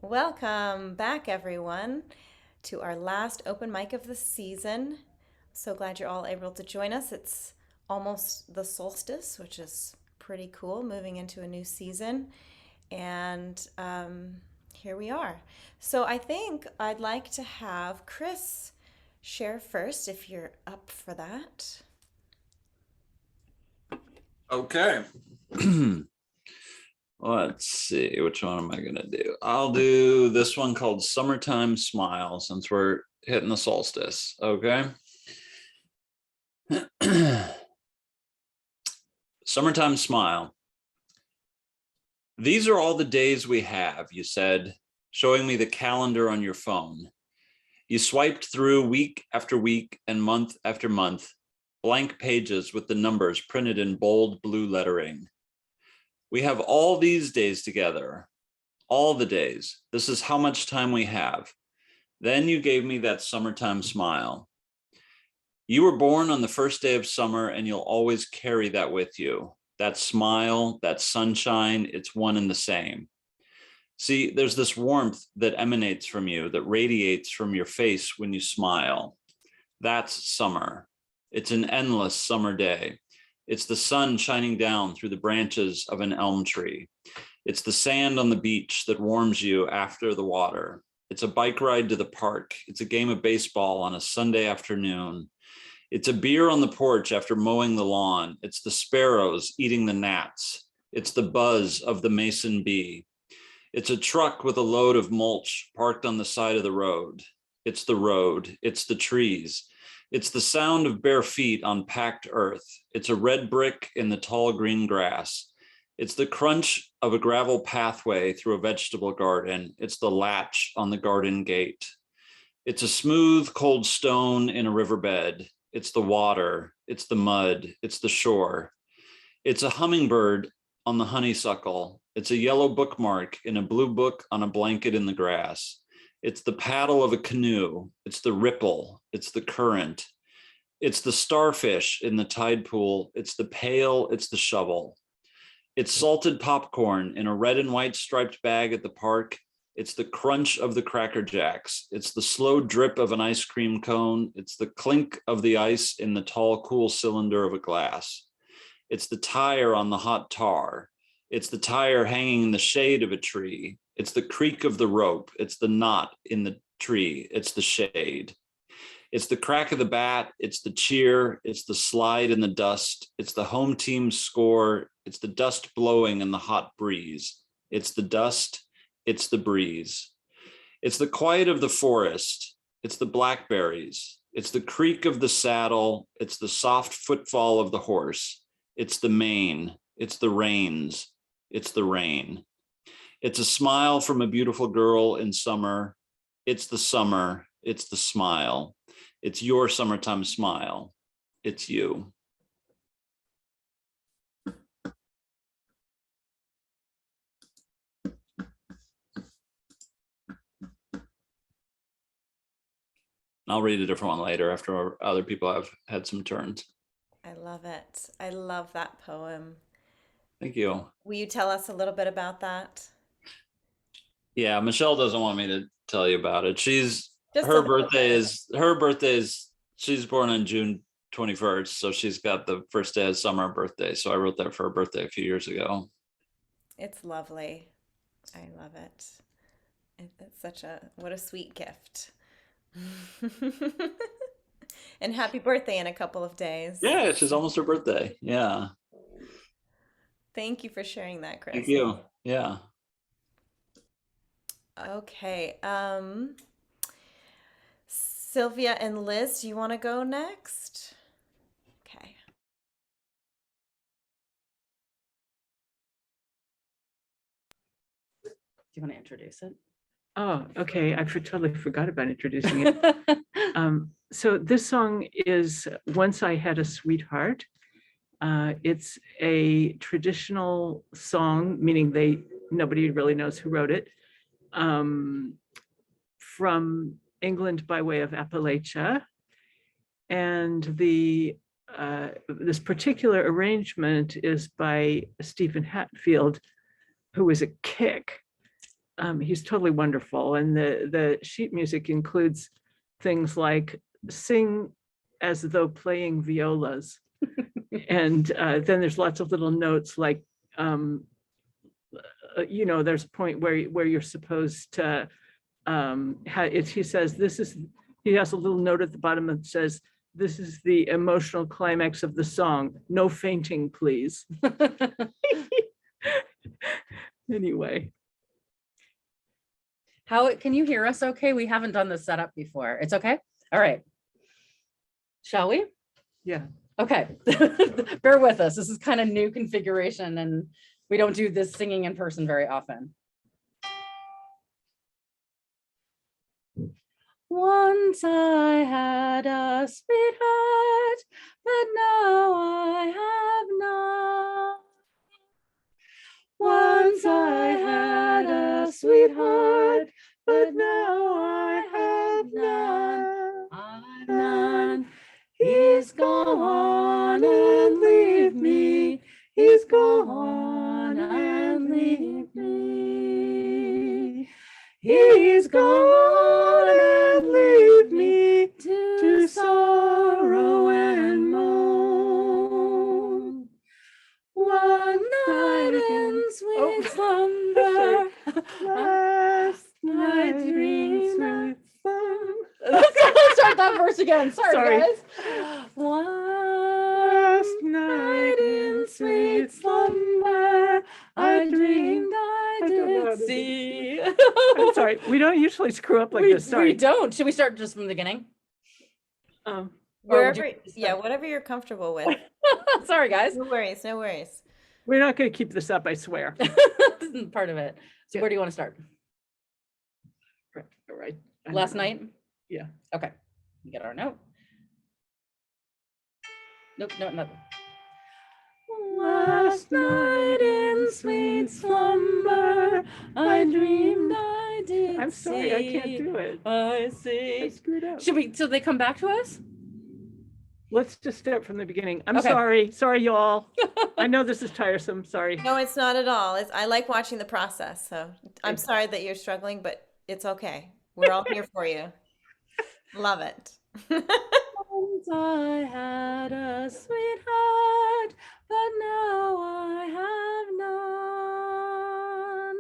Welcome back, everyone, to our last open mic of the season. So glad you're all able to join us. It's almost the solstice, which is pretty cool, moving into a new season. And here we are. So I think I'd like to have Chris share first, if you're up for that. Okay. Let's see, which one am I going to do? I'll do this one called Summertime Smile since we're hitting the solstice. Okay. Summertime Smile. These are all the days we have, you said, showing me the calendar on your phone. You swiped through week after week and month after month, blank pages with the numbers printed in bold blue lettering. We have all these days together, all the days. This is how much time we have. Then you gave me that summertime smile. You were born on the first day of summer, and you'll always carry that with you. That smile, that sunshine, it's one and the same. See, there's this warmth that emanates from you, that radiates from your face when you smile. That's summer. It's an endless summer day. It's the sun shining down through the branches of an elm tree. It's the sand on the beach that warms you after the water. It's a bike ride to the park. It's a game of baseball on a Sunday afternoon. It's a beer on the porch after mowing the lawn. It's the sparrows eating the gnats. It's the buzz of the mason bee. It's a truck with a load of mulch parked on the side of the road. It's the road. It's the trees. It's the sound of bare feet on packed earth. It's a red brick in the tall green grass. It's the crunch of a gravel pathway through a vegetable garden. It's the latch on the garden gate. It's a smooth, cold stone in a riverbed. It's the water. It's the mud. It's the shore. It's a hummingbird on the honeysuckle. It's a yellow bookmark in a blue book on a blanket in the grass. It's the paddle of a canoe. It's the ripple. It's the current. It's the starfish in the tide pool. It's the pail. It's the shovel. It's salted popcorn in a red and white striped bag at the park. It's the crunch of the Cracker Jacks. It's the slow drip of an ice cream cone. It's the clink of the ice in the tall, cool cylinder of a glass. It's the tire on the hot tar. It's the tire hanging in the shade of a tree. It's the creak of the rope. It's the knot in the tree. It's the shade. It's the crack of the bat. It's the cheer. It's the slide in the dust. It's the home team's score. It's the dust blowing in the hot breeze. It's the dust. It's the breeze. It's the quiet of the forest. It's the blackberries. It's the creak of the saddle. It's the soft footfall of the horse. It's the mane. It's the reins. It's the rain. It's a smile from a beautiful girl in summer. It's the summer. It's the smile. It's your summertime smile. It's you. I'll read a different one later after other people have had some turns. I love it. I love that poem. Thank you. Will you tell us a little bit about that? Yeah, Michelle doesn't want me to tell you about it. Just a Her little birthday bit. is she's born on June 21st, so she's got the first day of summer birthday. So I wrote that for her birthday a few years ago. It's lovely. I love it. It's such what a sweet gift. And happy birthday in a couple of days. Yeah, she's almost her birthday. Yeah. Thank you for sharing that, Thank Chris. you. Yeah. Okay. Sylvia and Liz, do you want to go next? Okay. Do you want to introduce it? Oh, okay. Totally forgot about introducing it. So this song is Once I Had a Sweetheart. It's a traditional song, meaning nobody really knows who wrote it, from England by way of Appalachia. And this particular arrangement is by Stephen Hatfield, who was a kick. he's totally wonderful. And the sheet music includes things like sing as though playing violas. And then there's lots of little notes like, there's a point where you're supposed to, he says, he has a little note at the bottom that says, this is the emotional climax of the song. No fainting, please. Anyway. How can you hear us okay? We haven't done this setup before. It's okay? All right. Shall we? Yeah. Okay. Bear with us. This is kind of new configuration and we don't do this singing in person very often. Once I had a sweetheart, but now I have none. Once I had a sweetheart, but now I have none. I've none. He's gone and leave me. He's gone and leave me. He's gone and leave me to sorrow and moan. One night in sweet slumber, last night dreams with fun. Let's start that verse again. Sorry. Guys. Last night in sweet slumber, I dreamed I did see. I'm sorry. We don't usually screw up like this. Sorry. We don't. Should we start just from the beginning? Wherever, yeah, whatever you're comfortable with. Sorry, guys. No worries, no worries. We're not going to keep this up, I swear. This isn't part of it. So where do you want to start? All right. Last night? Yeah. Okay. We get our note. Nope, no, nothing. Last night in sweet slumber, I dreamed I did. I'm sorry, I can't do it. I see. I screwed up. Should we, so they come back to us? Let's just start from the beginning. I'm Okay. sorry. Sorry, y'all. I know this is tiresome. Sorry. No, it's not at all. I like watching the process. So I'm sorry that you're struggling, but it's okay. We're all here for you. Love it. Once I had a sweetheart, but now I have none.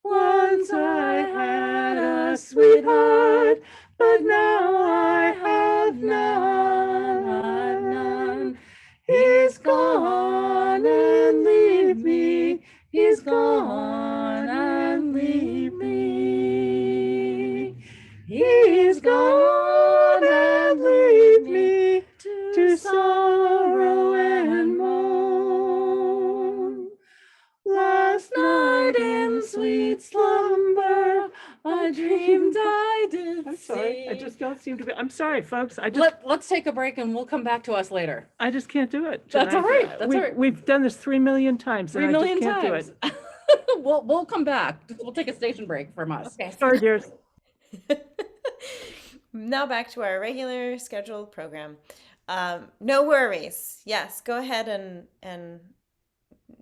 Once I had a sweetheart, but now I have none. I've none. He's gone and leave me. He's gone and leave me. He's gone and leave me to sorrow and moan. Last night in sweet slumber, I dreamed I did. I'm sorry. I see. just don't seem to be. I'm sorry, folks. Let's take a break and we'll come back to us later. I just can't do it. That's tonight. all right. That's all right. We've done this 3 million times. 3 and million I just can't times. do it. We'll come back. We'll take a station break from us. Okay. Sorry, dears. Now back to our regular scheduled program. No worries. Yes, go ahead and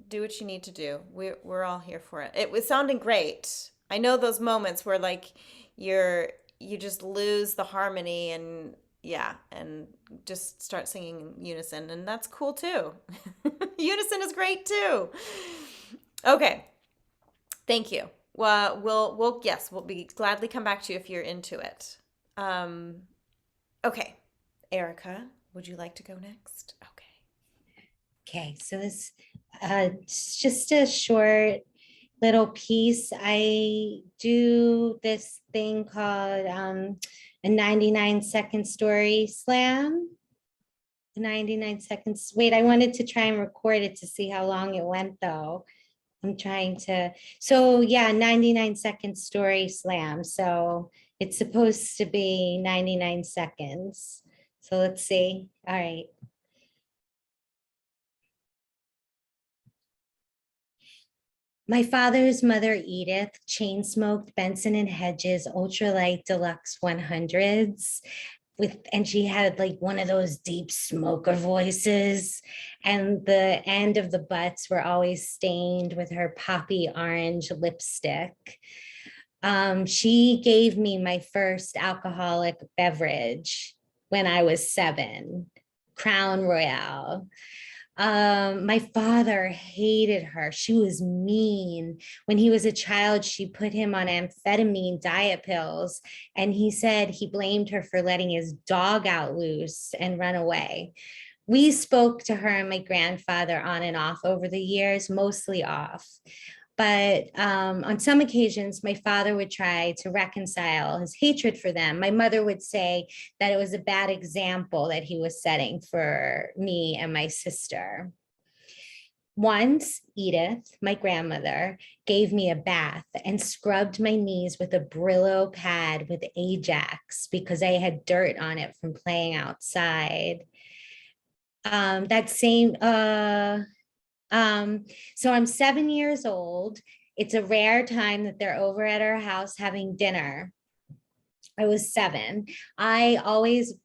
do what you need to do. We're all here for it. It was sounding great. I know those moments where like you just lose the harmony and just start singing in unison, and that's cool too. Unison is great too. Okay. Thank you. Well, we'll be gladly come back to you if you're into it. Okay. Erica, would you like to go next? Okay, so this it's just a short little piece. I do this thing called a 99-second story slam. 99 seconds. Wait, I wanted to try and record it to see how long it went though. I'm trying to, so yeah, 99-second story slam. So it's supposed to be 99 seconds. So let's see. All right. My father's mother, Edith, chain smoked Benson and Hedges ultralight deluxe 100s. And she had like one of those deep smoker voices, and the end of the butts were always stained with her poppy orange lipstick. She gave me my first alcoholic beverage when I was 7, Crown Royale. My father hated her. She was mean. When he was a child, she put him on amphetamine diet pills, and he said he blamed her for letting his dog out loose and run away. We spoke to her and my grandfather on and off over the years, mostly off. But on some occasions, my father would try to reconcile his hatred for them. My mother would say that it was a bad example that he was setting for me and my sister. Once, Edith, my grandmother, gave me a bath and scrubbed my knees with a Brillo pad with Ajax because I had dirt on it from playing outside. That same so I'm 7 years old. It's a rare time that they're over at our house having dinner. I was 7. I always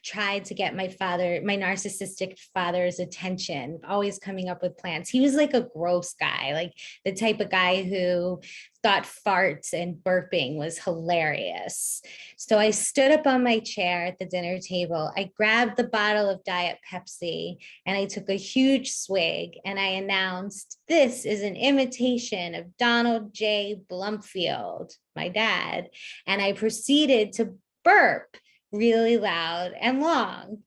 tried to get my narcissistic father's attention, always coming up with plans. He was like a gross guy, like the type of guy who thought farts and burping was hilarious. So I stood up on my chair at the dinner table. I grabbed the bottle of Diet Pepsi and I took a huge swig and I announced, "This is an imitation of Donald J. Blumfield, my dad." And I proceeded to burp really loud and long.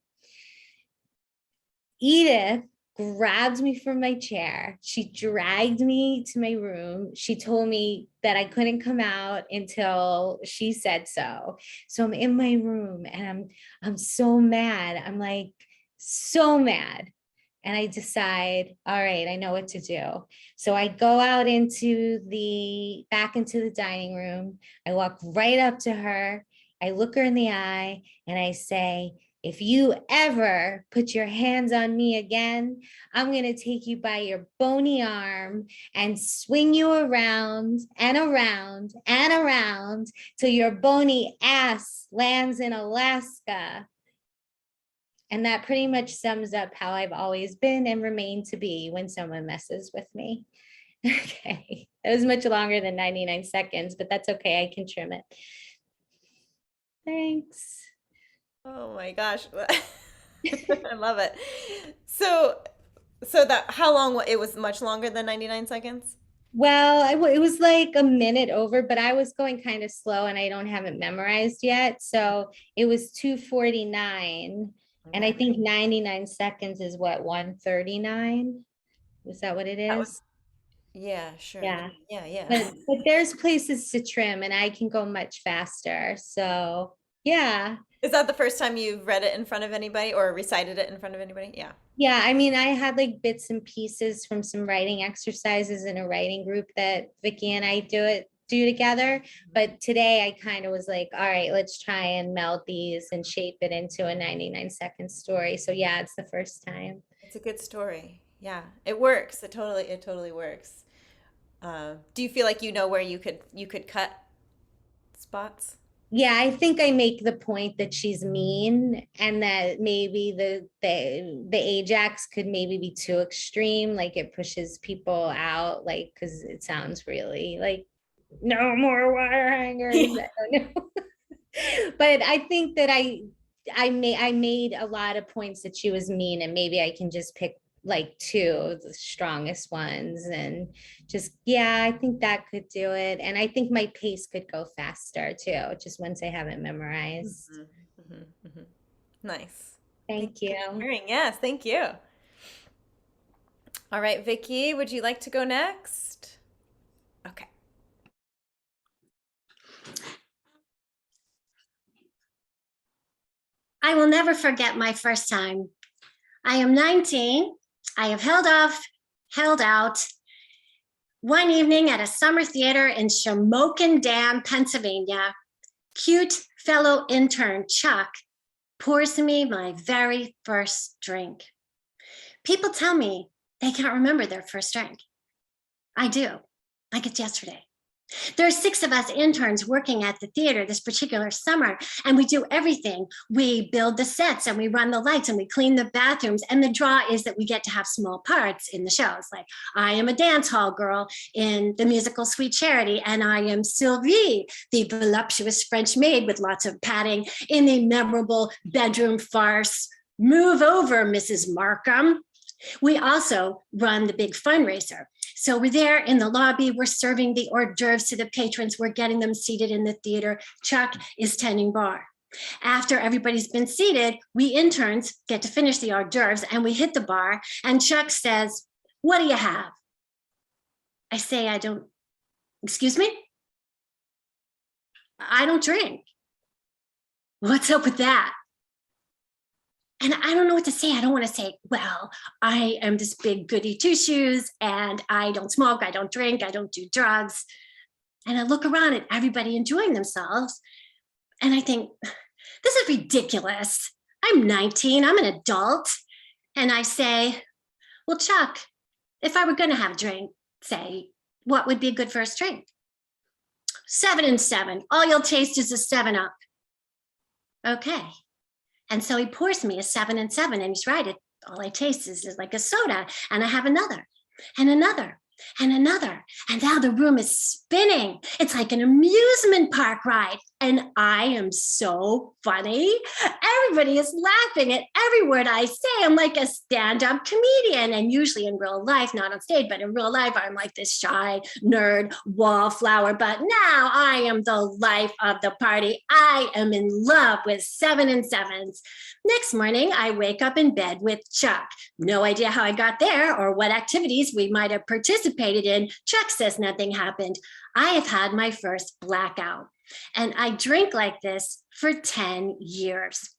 Edith grabbed me from my chair. She dragged me to my room. She told me that I couldn't come out until she said so. So I'm in my room and I'm so mad. I'm like so mad. And I decide, all right, I know what to do. So I go out back into the dining room. I walk right up to her. I look her in the eye and I say, "If you ever put your hands on me again, I'm going to take you by your bony arm and swing you around and around and around till your bony ass lands in Alaska." And that pretty much sums up how I've always been and remain to be when someone messes with me. Okay, that was much longer than 99 seconds, but that's okay. I can trim it. Thanks. Oh my gosh. I love it. So that how long it was much longer than 99 seconds? Well, it was like a minute over, but I was going kind of slow and I don't have it memorized yet. So it was 2:49. And I think 99 seconds is what, 1:39? Is that what it That is? was yeah, sure. Yeah. Yeah. But there's places to trim and I can go much faster. So yeah. Is that the first time you've read it in front of anybody or recited it in front of anybody? Yeah. Yeah, I mean, I had like bits and pieces from some writing exercises in a writing group that Vicky and I do together. But today I kind of was like, all right, let's try and meld these and shape it into a 99-second story. So yeah, it's the first time. It's a good story. Yeah, it works. It totally works. Do you feel like you know where you could cut spots? Yeah, I think I make the point that she's mean and that maybe the Ajax could maybe be too extreme, like it pushes people out, like because it sounds really like no more wire hangers. I don't know. But I think that I made a lot of points that she was mean, and maybe I can just pick like 2 of the strongest ones and just, yeah, I think that could do it. And I think my pace could go faster too, just once I have it memorized. Nice. Thank you you. for sharing. Yes, thank you. All right, Vicky, would you like to go next? Okay. I will never forget my first time. I am 19. I have held out. One evening at a summer theater in Shamokin Dam, Pennsylvania, cute fellow intern Chuck pours me my very first drink. People tell me they can't remember their first drink. I do, like it's yesterday. There are 6 of us interns working at the theater this particular summer, and we do everything. We build the sets and we run the lights and we clean the bathrooms. And the draw is that we get to have small parts in the shows. Like I am a dance hall girl in the musical Sweet Charity, and I am Sylvie, the voluptuous French maid with lots of padding in the memorable bedroom farce, Move Over, Mrs. Markham. We also run the big fundraiser. So we're there in the lobby, we're serving the hors d'oeuvres to the patrons, we're getting them seated in the theater. Chuck is tending bar. After everybody's been seated, we interns get to finish the hors d'oeuvres and we hit the bar and Chuck says, "What do you have?" I say, "I don't, excuse me? I don't drink." "What's up with that?" And I don't know what to say. I don't want to say, "Well, I am this big goody two shoes and I don't smoke, I don't drink, I don't do drugs." And I look around at everybody enjoying themselves. And I think, this is ridiculous. I'm 19, I'm an adult. And I say, "Well, Chuck, if I were going to have a drink, say, what would be a good first drink?" 7 and 7. All you'll taste is a 7-Up. Okay. And so he pours me a 7 and 7, and he's right. All I taste is like a soda, and I have another, and another, and another. And now the room is spinning. It's like an amusement park ride. And I am so funny. Everybody is laughing at every word I say. I'm like a stand-up comedian. And usually in real life, not on stage, but in real life, I'm like this shy nerd wallflower. But now I am the life of the party. I am in love with 7 and 7s. Next morning, I wake up in bed with Chuck. No idea how I got there or what activities we might have participated in. Chuck says nothing happened. I have had my first blackout. And I drink like this for 10 years.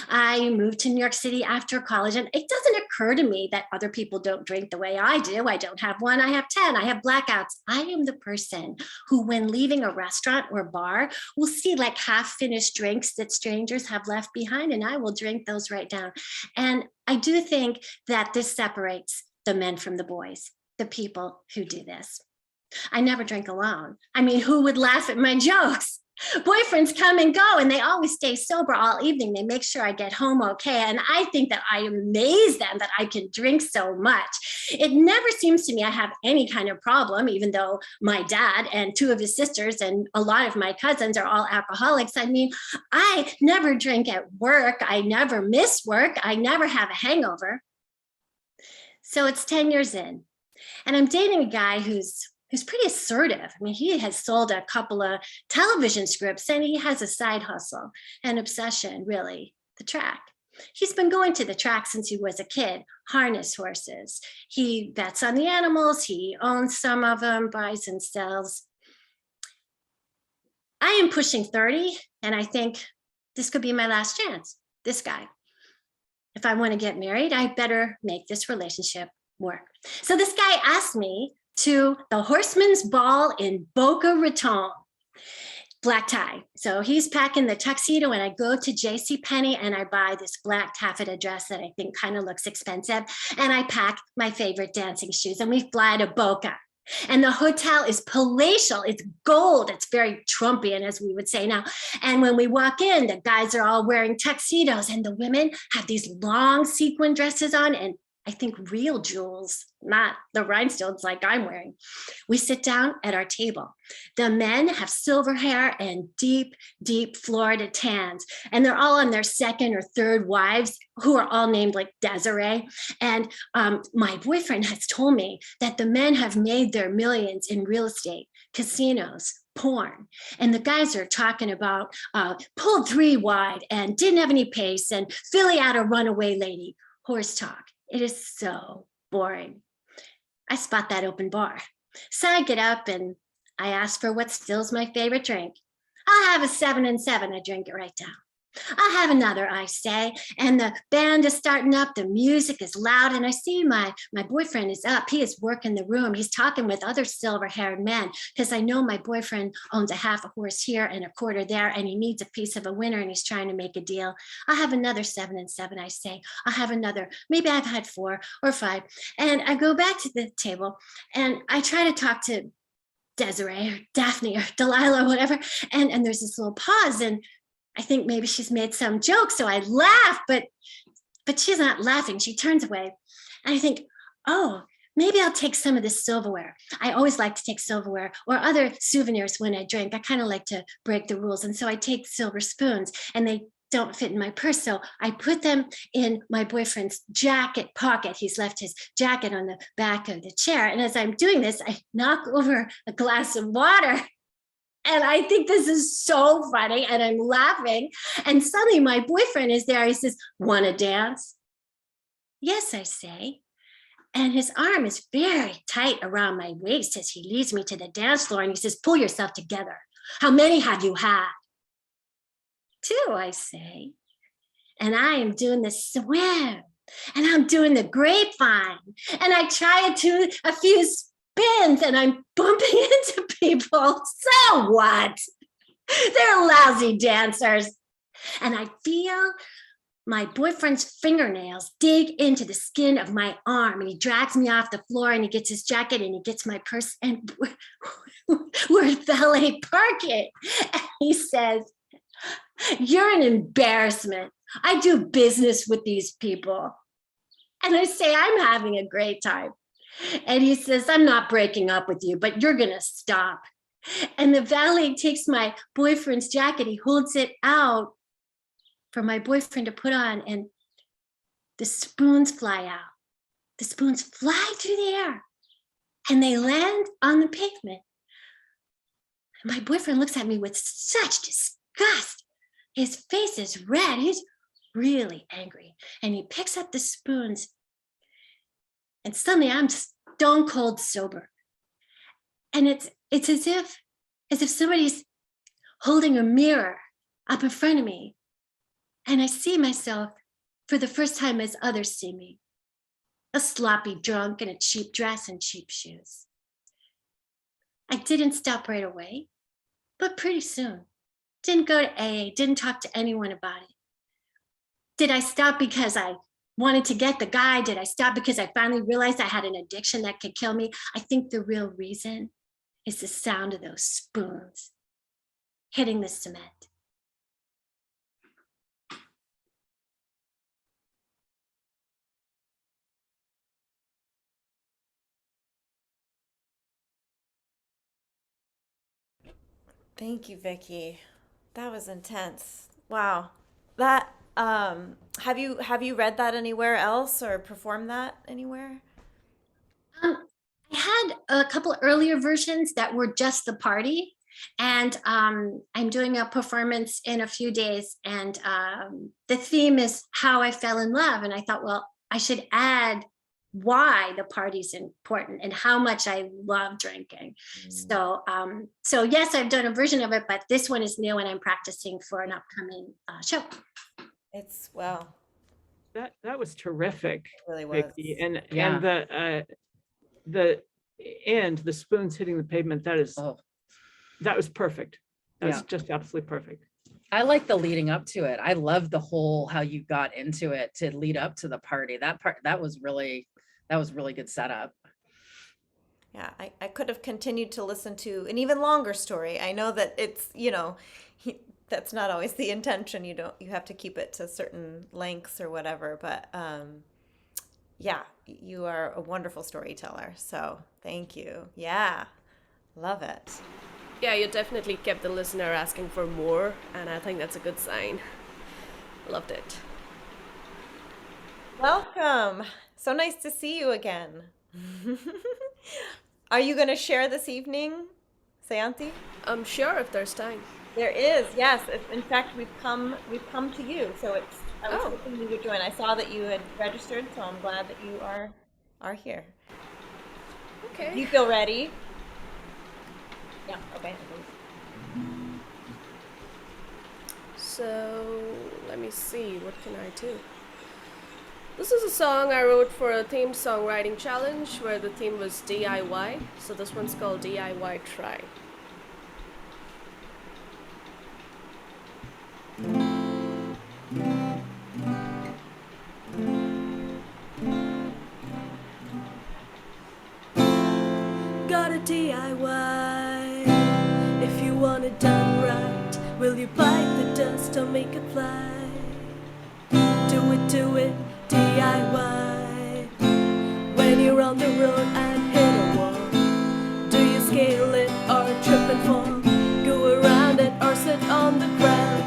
I moved to New York City after college, and it doesn't occur to me that other people don't drink the way I do. I don't have 1, I have 10, I have blackouts. I am the person who, when leaving a restaurant or bar, will see like half-finished drinks that strangers have left behind, and I will drink those right down. And I do think that this separates the men from the boys, the people who do this. I never drink alone. I mean, who would laugh at my jokes? Boyfriends come and go, and they always stay sober all evening. They make sure I get home okay. And I think that I amaze them that I can drink so much. It never seems to me I have any kind of problem, even though my dad and 2 of his sisters and a lot of my cousins are all alcoholics. I mean, I never drink at work. I never miss work. I never have a hangover. So it's 10 years in, and I'm dating a guy who's pretty assertive. I mean, he has sold a couple of television scripts, and he has a side hustle, an obsession, really, the track. He's been going to the track since he was a kid, harness horses. He bets on the animals, he owns some of them, buys and sells. I am pushing 30, and I think this could be my last chance, this guy. If I want to get married, I better make this relationship work. So this guy asked me to the Horseman's Ball in Boca Raton. Black tie. So he's packing the tuxedo, and I go to JCPenney and I buy this black taffeta dress that I think kind of looks expensive. And I pack my favorite dancing shoes, and we fly to Boca. And the hotel is palatial. It's gold. It's very Trumpian, as we would say now. And when we walk in, the guys are all wearing tuxedos, and the women have these long sequin dresses on, and I think real jewels, not the rhinestones like I'm wearing. We sit down at our table. The men have silver hair and deep, deep Florida tans, and they're all on their 2nd or 3rd wives, who are all named like Desiree. And my boyfriend has told me that the men have made their millions in real estate, casinos, porn. And the guys are talking about pulled 3 wide and didn't have any pace, and Philly had a runaway lady. Horse talk. It is so boring. I spot that open bar. So I get up and I ask for what still's my favorite drink. I'll have a 7 and 7. I drink it right down. I'll have another, I say, and the band is starting up, the music is loud, and I see my boyfriend is up. He is working the room. He's talking with other silver-haired men, because I know my boyfriend owns a half a horse here and a quarter there, and he needs a piece of a winner, and he's trying to make a deal. I'll have another 7 and 7, I say. I'll have another. Maybe I've had 4 or 5. And I go back to the table, and I try to talk to Desiree or Daphne or Delilah or whatever. And there's this little pause, and I think maybe she's made some joke. So I laugh, but she's not laughing. She turns away. And I think, oh, maybe I'll take some of this silverware. I always like to take silverware or other souvenirs when I drink. I kind of like to break the rules. And so I take silver spoons, and they don't fit in my purse. So I put them in my boyfriend's jacket pocket. He's left his jacket on the back of the chair. And as I'm doing this, I knock over a glass of water. And I think this is so funny, and I'm laughing. And suddenly my boyfriend is there. He says, "Want to dance?" "Yes," I say. And his arm is very tight around my waist as he leads me to the dance floor, and he says, "Pull yourself together. How many have you had?" "Two," I say. And I am doing the swim, and I'm doing the grapevine, and I try a few spins, and I'm bumping into people. So what? They're lousy dancers. And I feel my boyfriend's fingernails dig into the skin of my arm, and he drags me off the floor, and he gets his jacket, and he gets my purse, and we're at valet parking. And he says, "You're an embarrassment. I do business with these people." And I say, "I'm having a great time." And he says, "I'm not breaking up with you, but you're going to stop." And the valet takes my boyfriend's jacket. He holds it out for my boyfriend to put on, and the spoons fly out. The spoons fly through the air, and they land on the pavement. And my boyfriend looks at me with such disgust. His face is red. He's really angry. And he picks up the spoons, and suddenly I'm stone cold sober. And it's as if somebody's holding a mirror up in front of me. And I see myself for the first time as others see me. A sloppy drunk in a cheap dress and cheap shoes. I didn't stop right away, but pretty soon. Didn't go to AA, didn't talk to anyone about it. Did I stop because I wanted to get the guy? Did I stop because I finally realized I had an addiction that could kill me? I think the real reason is the sound of those spoons hitting the cement. Thank you, Vicky. That was intense. Wow. That have you read that anywhere else or performed that anywhere? I had a couple earlier versions that were just the party, and I'm doing a performance in a few days, and the theme is how I fell in love. And I thought, well, I should add why the party's important and how much I love drinking. So yes, I've done a version of it, but this one is new, and I'm practicing for an upcoming show. It's well, That was terrific, it really was. Vicky. And Yeah. and the end, the spoons hitting the pavement, that was perfect. That's Yeah. just absolutely perfect. I like the leading up to it. I love the whole how you got into it to lead up to the party. That was really good setup. Yeah, I could have continued to listen to an even longer story. I know that it's, that's not always the intention. You have to keep it to certain lengths or whatever, but yeah, you are a wonderful storyteller. So thank you. Yeah, love it. Yeah, you definitely kept the listener asking for more, and I think that's a good sign. Loved it. Welcome. So nice to see you again. Are you going to share this evening, Sayanti? I'm sure if there's time. There is, yes. In fact, we've come to you. So I was Oh. hoping you would join. I saw that you had registered, so I'm glad that you are here. Do Okay. you feel ready? Yeah. Okay. So let me see, what can I do? This is a song I wrote for a themed songwriting challenge where the theme was DIY. So this one's called DIY Try. Got a DIY want it done right, will you bite the dust or make it fly? Do it, DIY. When you're on the road and hit a wall, do you scale it or trip and fall? Go around it or sit on the ground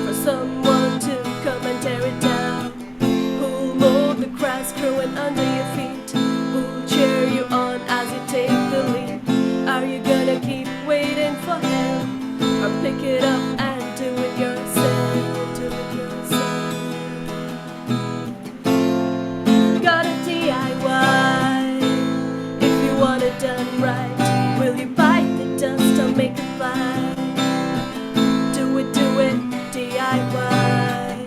for someone to come and tear it down? Who'll mold the grass growing under your feet? Who'll cheer you on as you take the lead? Are you gonna keep waiting for him or pick it up and do it yourself? Do it yourself. Gotta DIY. If you want it done right, will you bite the dust or make it fly? Do it, DIY.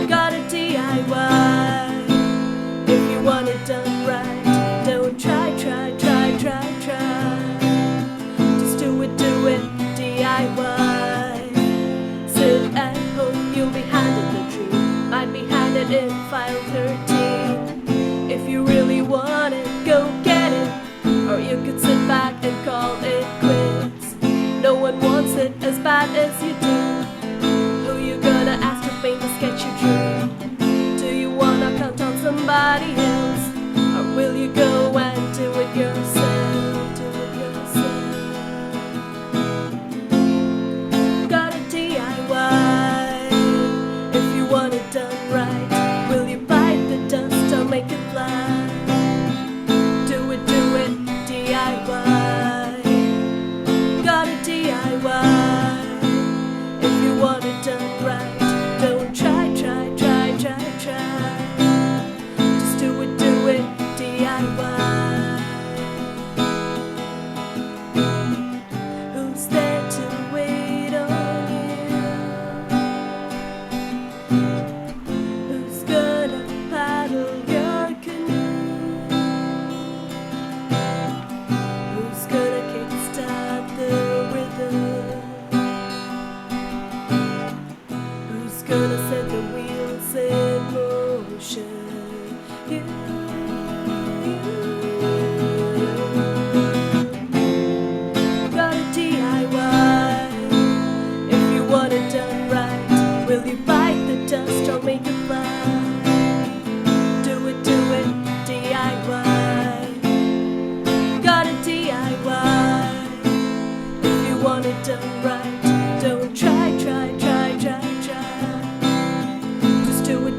Gotta DIY. If you want it done right, don't try. Just do it, DIY. Sit at home, you'll be handed the dream. Might be handed in file 13. If you really want it, go get it. Or you could sit back and call it quits. No one wants it as bad as you do. Who you gonna ask to paint the sketch you drew? Do you wanna count on somebody else? Or will you go and do it yourself? Do it yourself. Gotta DIY. If you want it done right, will you bite the dust or make it fly? Do it, DIY. Gotta DIY. If you want it done right, don't try. Just do it, DIY. Who's there to wait on you? Who's gonna paddle your canoe? Who's gonna kickstart the rhythm? Who's gonna set the wheels in motion? You. Gotta DIY. If you want it done right, will you bite the dust or make it fly? Do it, DIY. Gotta DIY. If you want it done right, don't try. Just do it,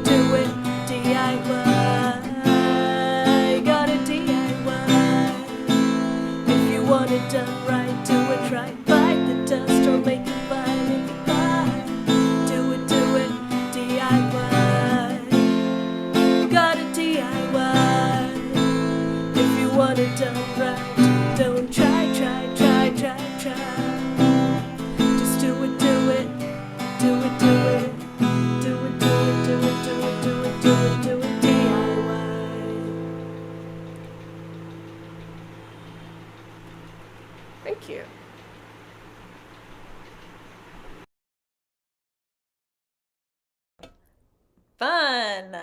DIY. Gotta DIY. If you want it done right, do it right. Bite the dust or make it fly, make it fly. Do it, DIY. Gotta DIY. If you want it done right, don't try. Just do it, DIY. Thank you. Fun.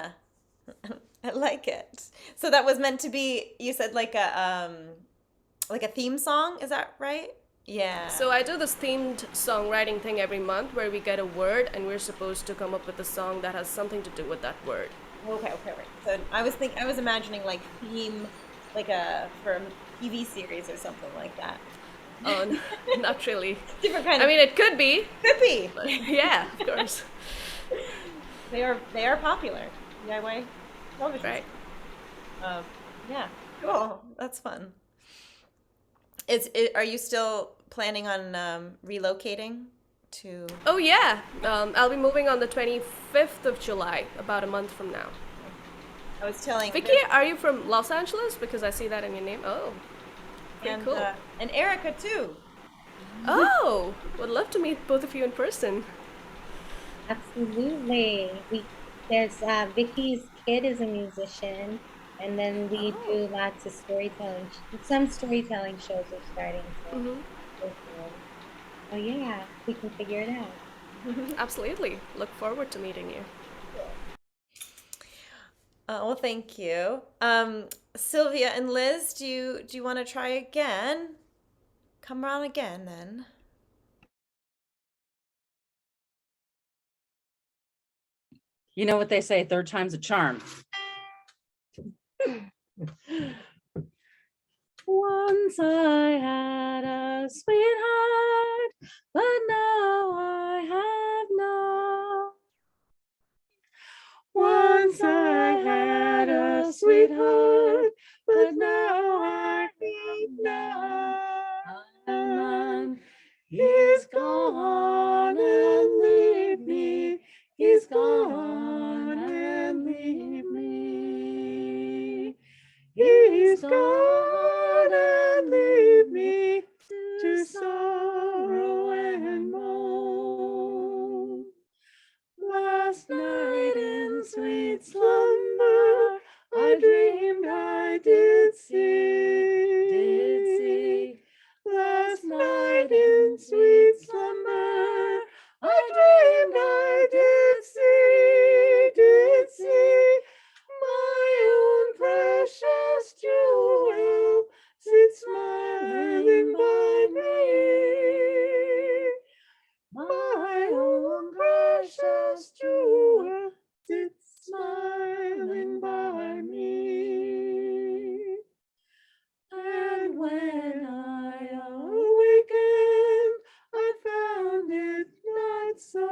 I like it. So that was meant to be, you said like a theme song, is that right? Yeah. So I do this themed songwriting thing every month where we get a word and we're supposed to come up with a song that has something to do with that word. Okay, right. So I was imagining like theme, like for a TV series or something like that. Oh, not really. Different kind I of. mean, it could be. Could be. But yeah, of course. They are popular. DIY television. Right. Yeah. Cool. That's fun. Are you still planning on relocating to? Oh yeah. I'll be moving on the 25th of July, about a month from now. I was telling Vicky, are you from Los Angeles? Because I see that in your name. Oh, pretty and cool. And Erica too. Oh, would love to meet both of you in person. Absolutely. There's Vicky's kid is a musician, and then we do lots of storytelling. Some storytelling shows are starting. So, so yeah, we can figure it out. Absolutely. Look forward to meeting you. Well, thank you. Sylvia and Liz, do you want to try again? Come on again then. You know what they say, third time's a charm. Once I had a sweetheart, but now I have none. Once I had a sweetheart, but now I have none. He's gone and leave me. He's gone and leave me. He's gone and leave me to sorrow and moan. Last night in sweet slumber, I dreamed I did see. Last night in sweet slumber, I dreamed I did see. My own precious jewel sits smiling by me. My own precious jewel sits smiling by me. And when I awakened, I found it not so.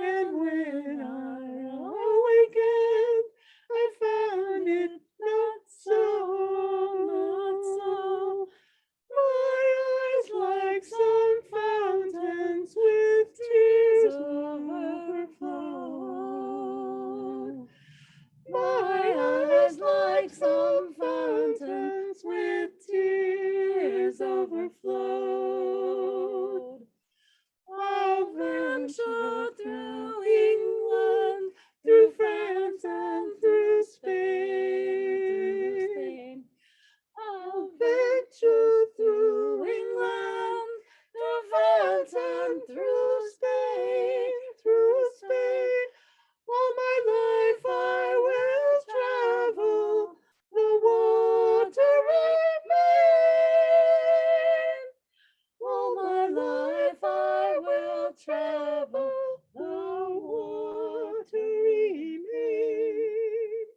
And when I awakened, I found it not so. My eyes like some fountains with tears overflow. My eyes like some fountains with tears overflowed. I'll venture through England, through France and through Spain. I'll venture through England, through France and through Spain. All my life I will travel the watery main. All my life I will travel the watery main.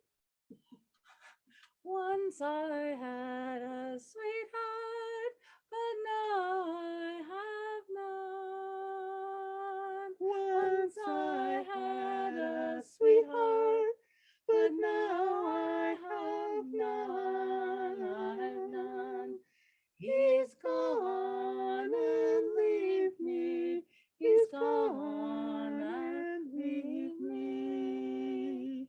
Once I had a sweetheart, but now I have none. Once I had a sweetheart, but now I have none. He's gone and leave me. He's gone and leave me.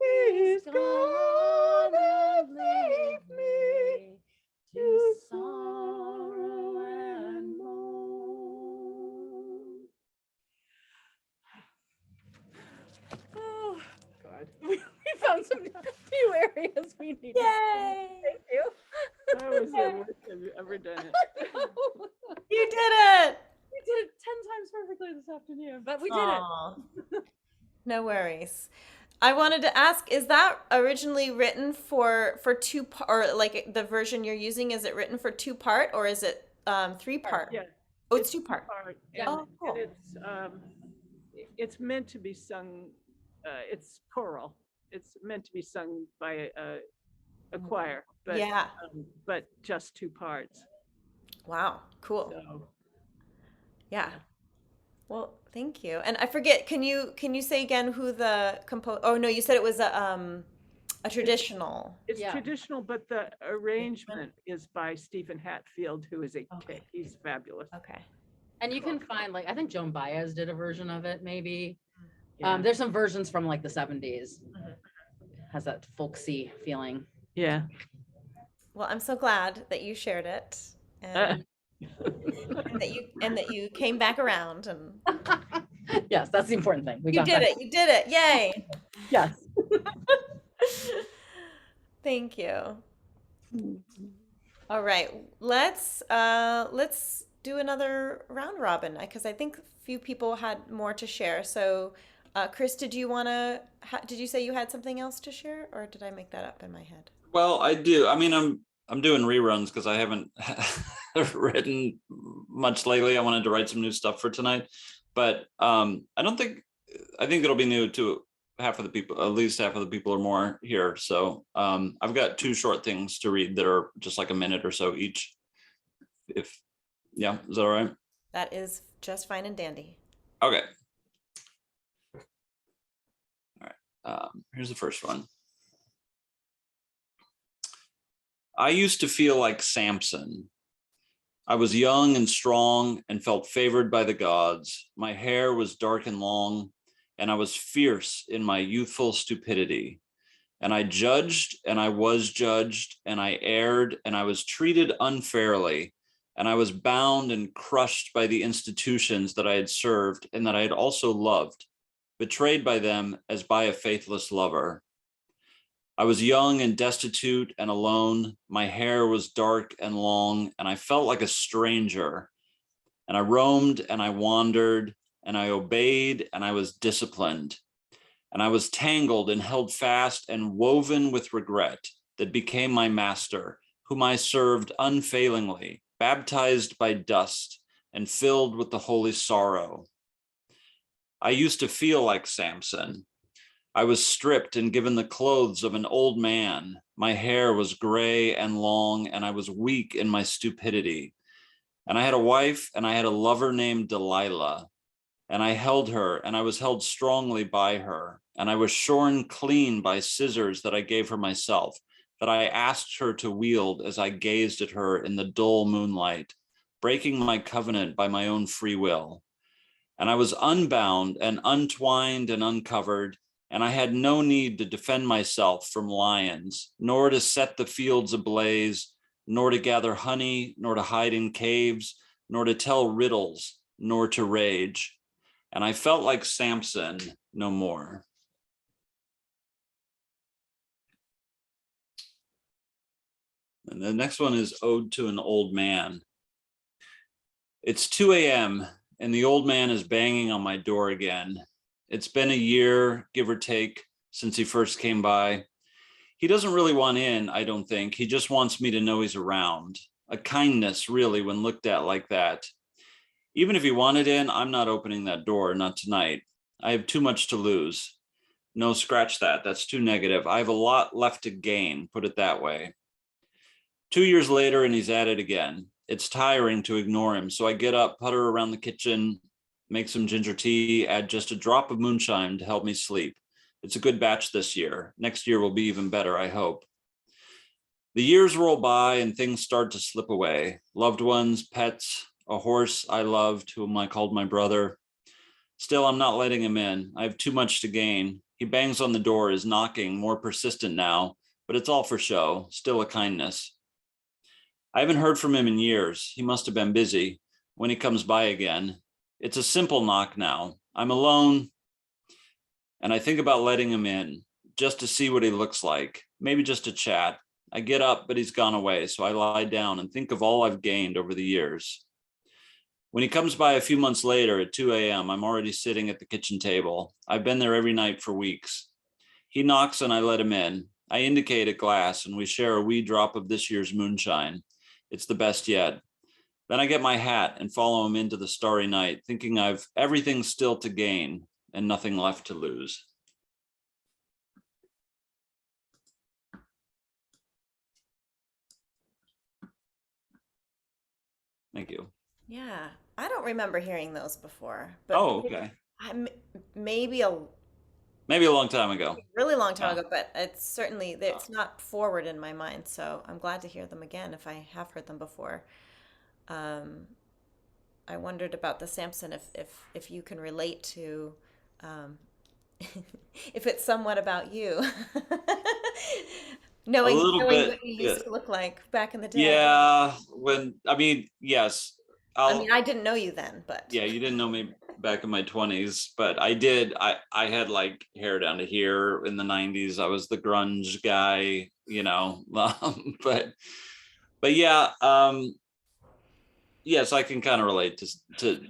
He's gone and leave me to sorrow and moan. Oh, God. We found some few areas we need. Yay! Thank you. That was the worst I've ever done it. You did it! We did it 10 times perfectly this afternoon, but we did Aw. No worries. I wanted to ask, is that originally written for or like the version you're using, is it written for 2-part or is it 3-part? Yeah. Oh, it's 2-part. Part, Yeah. Oh, cool. and it's meant to be sung. It's choral. It's meant to be sung by a choir, but Yeah. but just 2 parts. Wow. Cool. So Yeah. Well, thank you. And I forget, can you say again who the oh no, you said it was a traditional. it's Yeah. traditional, but the arrangement is by Stephen Hatfield, who is Okay. he's fabulous. Okay. And you can find, like, I think Joan Baez did a version of it, maybe. Yeah. There's some versions from like the 70s. Mhm. Has that folksy feeling. Yeah. Well, I'm so glad that you shared it and that you came back around and Yes, that's the important thing. We you got did that. it. You did it. Yay. Yes. Thank you. All right, let's do another round robin because I think a few people had more to share. So, Chris, did you want to? Did you say you had something else to share, or did I make that up in my head? Well, I do. I mean, I'm doing reruns because I haven't written much lately. I wanted to write some new stuff for tonight. but I think it'll be new to half of the people, at least half of the people or more here. So I've got 2 short things to read that are just like a minute or so each. Yeah, is that all right? That is just fine and dandy. Okay. All right. Here's the first one. I used to feel like Samson. I was young and strong and felt favored by the gods. My hair was dark and long, and I was fierce in my youthful stupidity. And I judged, and I was judged, and I erred, and I was treated unfairly. And I was bound and crushed by the institutions that I had served and that I had also loved, betrayed by them as by a faithless lover. I was young and destitute and alone. My hair was dark and long, and I felt like a stranger. And I roamed and I wandered, and I obeyed, and I was disciplined. And I was tangled and held fast and woven with regret that became my master, whom I served unfailingly, baptized by dust and filled with the holy sorrow. I used to feel like Samson. I was stripped and given the clothes of an old man. My hair was gray and long, and I was weak in my stupidity. And I had a wife, and I had a lover named Delilah. And I held her, and I was held strongly by her. And I was shorn clean by scissors that I gave her myself, that I asked her to wield as I gazed at her in the dull moonlight, breaking my covenant by my own free will. And I was unbound and untwined and uncovered, and I had no need to defend myself from lions, nor to set the fields ablaze, nor to gather honey, nor to hide in caves, nor to tell riddles, nor to rage. And I felt like Samson no more. And the next one is Ode to an Old Man. It's 2 a.m. and the old man is banging on my door again. It's been a year, give or take, since he first came by. He doesn't really want in, I don't think. He just wants me to know he's around. A kindness, really, when looked at like that. Even if he wanted in, I'm not opening that door, not tonight. I have too much to lose. No, scratch that. That's too negative. I have a lot left to gain, put it that way. 2 years later, and he's at it again. It's tiring to ignore him, so I get up, putter around the kitchen, make some ginger tea, add just a drop of moonshine to help me sleep. It's a good batch this year. Next year will be even better, I hope. The years roll by and things start to slip away. Loved ones, pets, a horse I loved, whom I called my brother. Still, I'm not letting him in. I have too much to gain. He bangs on the door, is knocking, more persistent now, but it's all for show, still a kindness. I haven't heard from him in years. He must have been busy. When he comes by again, it's a simple knock now. I'm alone, and I think about letting him in, just to see what he looks like, maybe just to chat. I get up, but he's gone away, so I lie down and think of all I've gained over the years. When he comes by a few months later at 2 a.m., I'm already sitting at the kitchen table. I've been there every night for weeks. He knocks and I let him in. I indicate a glass and we share a wee drop of this year's moonshine. It's the best yet. Then I get my hat and follow him into the starry night, thinking I've everything still to gain and nothing left to lose. Thank you. Yeah, I don't remember hearing those before, but Oh, okay. maybe a Maybe a long time ago. really long time Yeah. ago, but it's not forward in my mind, so I'm glad to hear them again if I have heard them before. Um, I wondered about the Samson if you can relate to um, if it's somewhat about you. A Knowing little knowing bit. what you Yeah. used to look like back in the day. Yeah. Yes. I mean, I didn't know you then, but Yeah, you didn't know me back in my 20s, but I did. I had like hair down to here in the 90s. I was the grunge guy, but yeah, yes, I can kind of relate to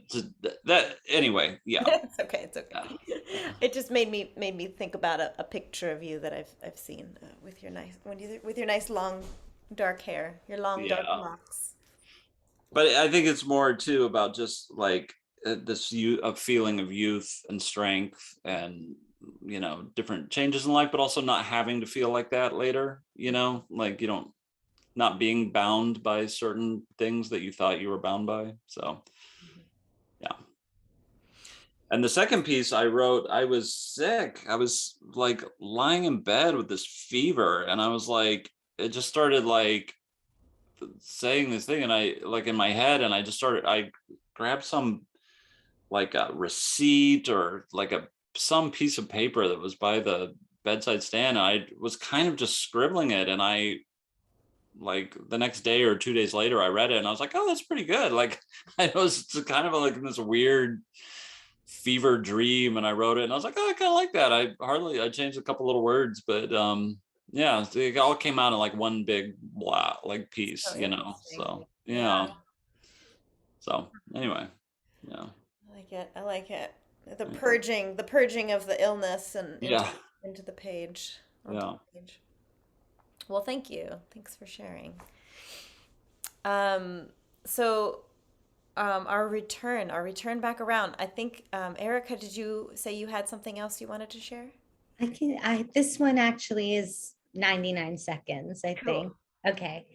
that anyway. Yeah. it's okay. It's okay. Yeah. It just made me think about a picture of you that I've seen with your nice long dark hair, your long dark Yeah. locks. But I think it's more too about just like a feeling of youth and strength and, different changes in life, but also not having to feel like that later, like not being bound by certain things that you thought you were bound by. So, yeah. And the second piece I wrote, I was sick. I was like lying in bed with this fever, and I was like, it just started like saying this thing, and I like in my head, and I grabbed some like a receipt or like some piece of paper that was by the bedside stand. And I was kind of just scribbling it, and I like the next day or 2 days later, I read it, and I was like, oh, that's pretty good. Like I was kind of like in this weird fever dream, and I wrote it, and I was like, oh, I kind of like that. I changed a couple little words, but yeah, it all came out in like one big blah like piece, So interesting. So Yeah. so anyway, yeah. I like it. The purging of the illness and Yeah. into the page. Yeah. The page. Well, thank you. Thanks for sharing. So our return back around. I think, Erica, did you say you had something else you wanted to share? This one actually is 99 seconds, I Cool. think. Okay.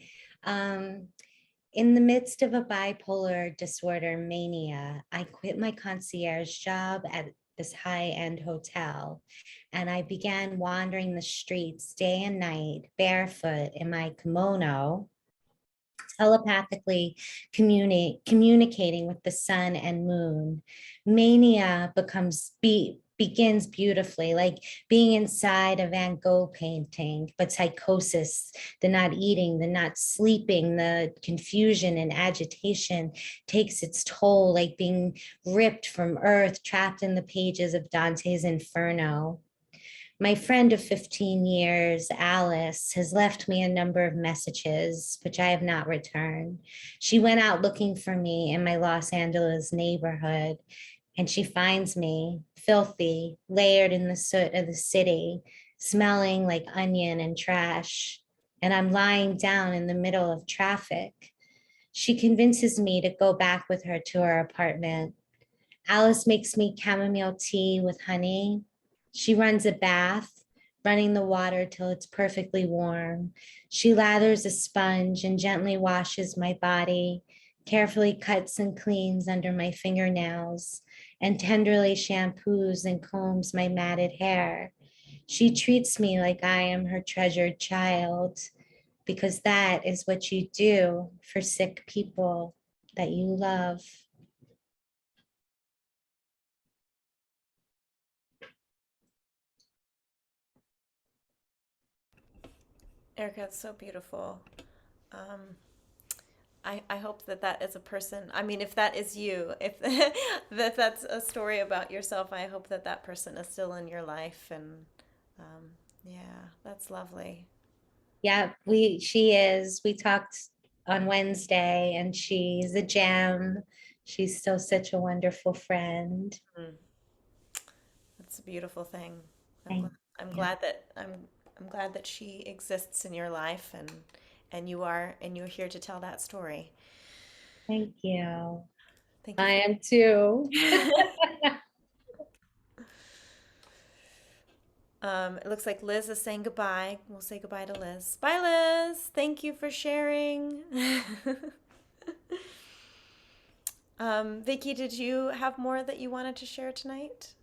In the midst of a bipolar disorder mania, I quit my concierge job at this high-end hotel, and I began wandering the streets day and night, barefoot in my kimono, telepathically communicating with the sun and moon. Mania begins beautifully, like being inside a Van Gogh painting, but psychosis, the not eating, the not sleeping, the confusion and agitation takes its toll, like being ripped from earth, trapped in the pages of Dante's Inferno. My friend of 15 years, Alice, has left me a number of messages, which I have not returned. She went out looking for me in my Los Angeles neighborhood, and she finds me filthy, layered in the soot of the city, smelling like onion and trash. And I'm lying down in the middle of traffic. She convinces me to go back with her to her apartment. Alice makes me chamomile tea with honey. She runs a bath, running the water till it's perfectly warm. She lathers a sponge and gently washes my body, carefully cuts and cleans under my fingernails, and tenderly shampoos and combs my matted hair. She treats me like I am her treasured child, because that is what you do for sick people that you love. Erica, it's so beautiful. Um, I hope that is a person. I mean, if that is you, if that's a story about yourself, I hope that person is still in your life. And yeah, that's lovely. Yeah, she is. We talked on Wednesday, and she's a gem. She's still such a wonderful friend. That's a beautiful thing. Thank I'm you. glad that I'm glad that she exists in your life, and you're here to tell that story. Thank you. Thank you. I am too. It looks like Liz is saying goodbye. We'll say goodbye to Liz. Bye, Liz. Thank you for sharing. Vicky, did you have more that you wanted to share tonight?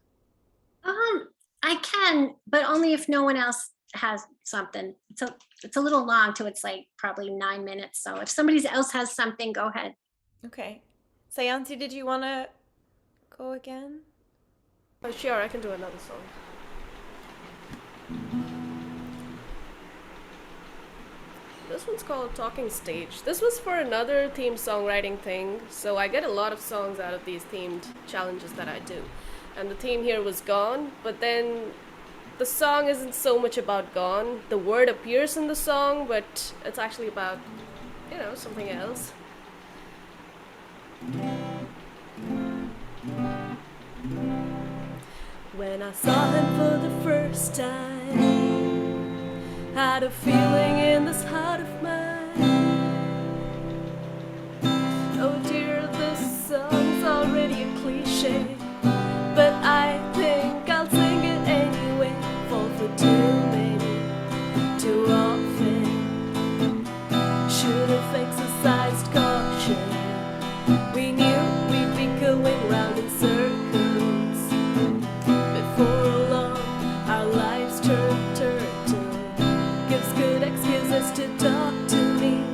I can, but only if no one else has something. It's a little long too. It's like probably 9 minutes. So if somebody else has something, go ahead. Okay. Sayansi, did you want to go again? Oh, sure, I can do another song. This one's called Talking Stage. This was for another theme songwriting thing, so I get a lot of songs out of these themed challenges that I do. And the theme here was Gone, but then the song isn't so much about gone. The word appears in the song, but it's actually about, something else. When I saw him for the first time, had a feeling in this heart of mine. Oh dear, this song's already a cliche. cliche, but I think I'll sing it anyway. Fall for too many, too often. Should have exercised caution. We knew we'd be going round in circles. Before long, our lives turn turtle. Gives good excuses to talk to me.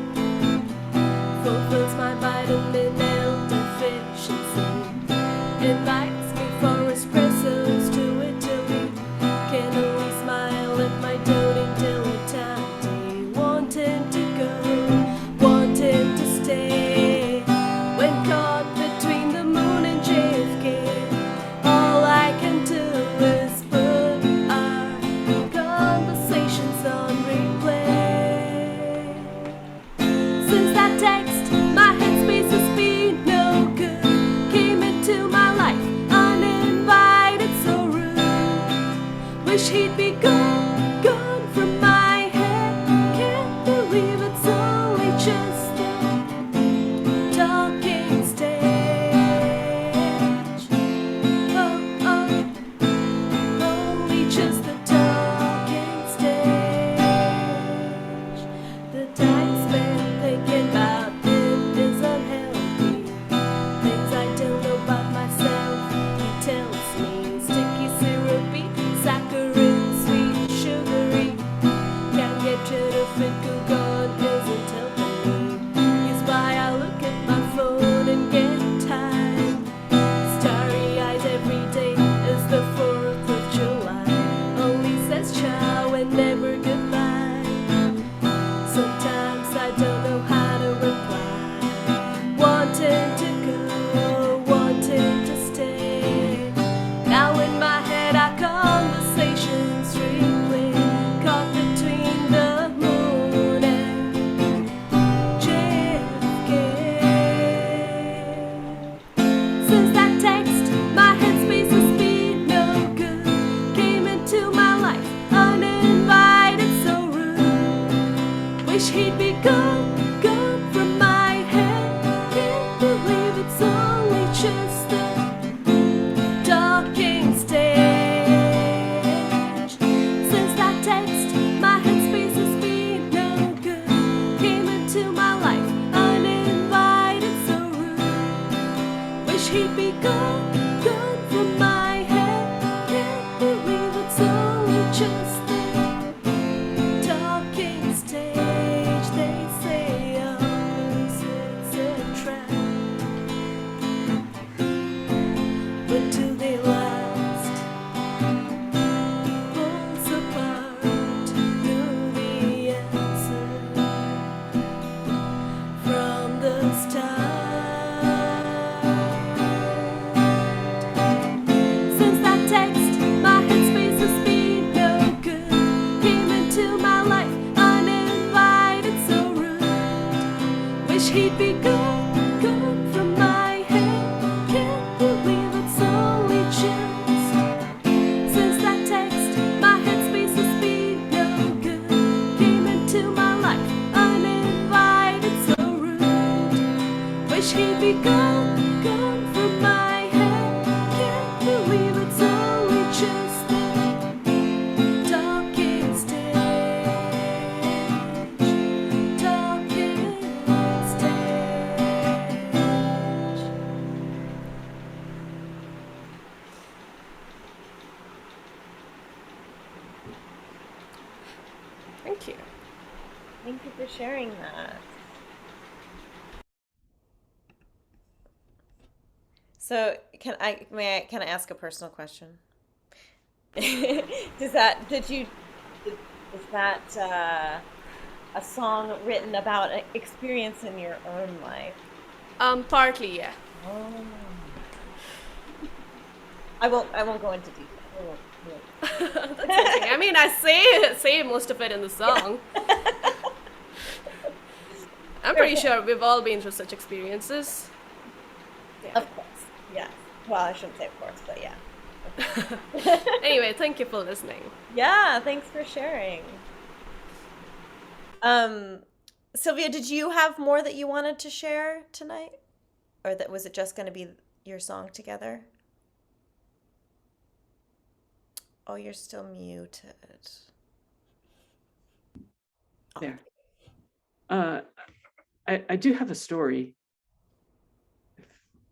Fulfills my vitamin L deficiency. Invites me for espressos to Italy. Can only smile at my doting dilettante. Wanting to go, wanting to stay. When caught between the moon and JFK, all I can do is put our conversations on replay. Since that text, my headspace has been no good. Came into my life uninvited, so rude. Wish he'd be gone, gone from my head. Can't believe it's only just a talking stage. Oh, only just a talking stage. The time spent thinking about it is unhealthy. Things I don't know about myself, he tells me. Sticky, syrupy, saccharine, sweet, sugary. Can't get rid of it, good God isn't helping me. Is why I look at my phone and get tired. Starry eyes every day is the 4th of July. Only says ciao and never goodbye. Sometimes I don't know how to reply. Wanting to go, wanting to stay. Now in my head our conversations replay. Caught between the moon and JFK. Since that text, my headspace has been no good. Came into my life uninvited, so rude. Wish he'd be gone, gone from my head. Can't believe it's only just a talking stage. Since that text, my headspace has been no good. Came into my life uninvited, so rude. Wish he'd be gone, gone from my head. Can't believe it's only just a talking stage. They say opposites attract, but do they last? Pulls apart, knew the answer from the start. Since that text, my headspace has been no good. Came into my life uninvited, so rude. Wish he'd be gone, gone from my head. Can't believe it's only just. Since that text, my headspace has been no good. Came into my life uninvited, so rude. Wish he'd be gone, gone from my head. Can't believe it's only just a talking stage. Talking stage. Thank you. Thank you for sharing that. So, can I ask a personal question? Is that a song written about an experience in your own life? Partly, yeah. Oh. I won't go into detail. I won't. That's interesting. I mean, I say most of it in the song. I'm pretty sure we've all been through such experiences. Yeah. Of course, yeah. Well, I shouldn't say of course, but yeah. Anyway, thank you for listening. Yeah, thanks for sharing. Sylvia, did you have more that you wanted to share tonight? Or was it just going to be your song together? Oh, you're still muted. Oh. There. I do have a story.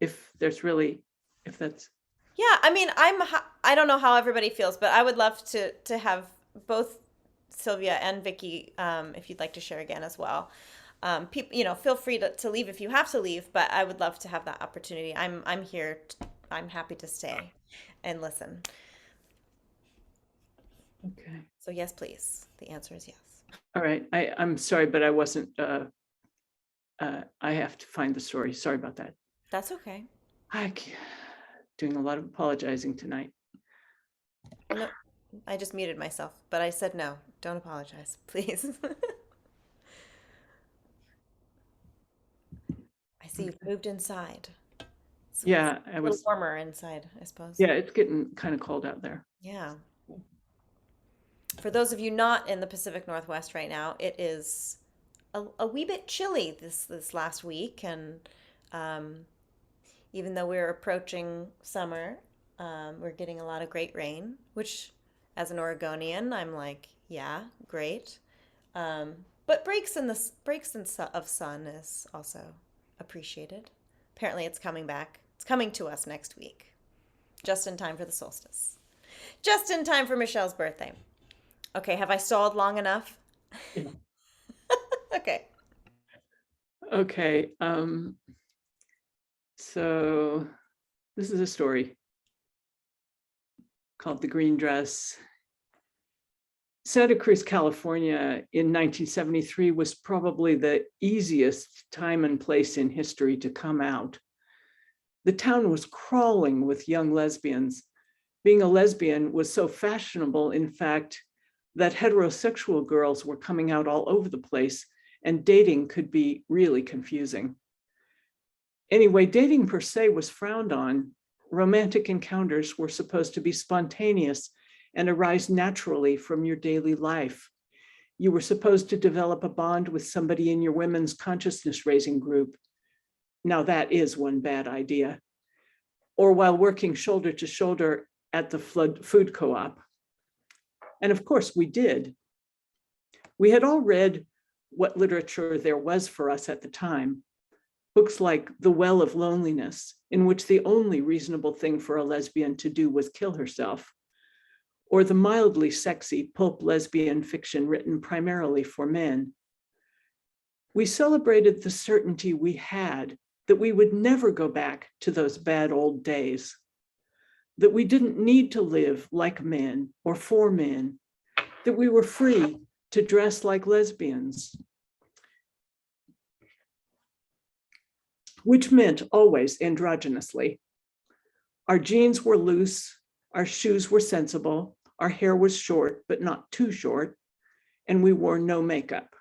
If there's really, if that's, Yeah, I mean, I don't know how everybody feels, but I would love to have both Sylvia and Vicky, if you'd like to share again as well. People, feel free to leave if you have to leave, but I would love to have that opportunity. I'm here. I'm happy to stay and listen. okay. So yes, please. The answer is yes. All right. I'm sorry, but I wasn't, I have to find the story. Sorry about that. That's okay. Doing a lot of apologizing tonight. No, I just muted myself, but I said no. Don't apologize, please. I see you've moved inside. So Yeah, it's I a little was, warmer inside, I suppose. yeah, it's getting kind of cold out there. Yeah. For those of you not in the Pacific Northwest right now, it is a wee bit chilly this last week, and even though we're approaching summer, we're getting a lot of great rain, which, as an Oregonian, I'm like, yeah, great. But of sun is also appreciated. Apparently, it's coming back. It's coming to us next week, just in time for the solstice, just in time for Michelle's birthday. Okay, have I stalled long enough? Yeah. Okay. Okay. So this is a story called The Green Dress. Santa Cruz, California in 1973 was probably the easiest time and place in history to come out. The town was crawling with young lesbians. Being a lesbian was so fashionable, in fact, that heterosexual girls were coming out all over the place, and dating could be really confusing. Anyway, dating per se was frowned on. Romantic encounters were supposed to be spontaneous and arise naturally from your daily life. You were supposed to develop a bond with somebody in your women's consciousness raising group. Now that is one bad idea. Or while working shoulder to shoulder at the food co-op. And of course we did. We had all read what literature there was for us at the time. Books like The Well of Loneliness, in which the only reasonable thing for a lesbian to do was kill herself, or the mildly sexy pulp lesbian fiction written primarily for men. We celebrated the certainty we had that we would never go back to those bad old days, that we didn't need to live like men or for men, that we were free to dress like lesbians, which meant always androgynously. Our jeans were loose, our shoes were sensible, our hair was short, but not too short, and we wore no makeup.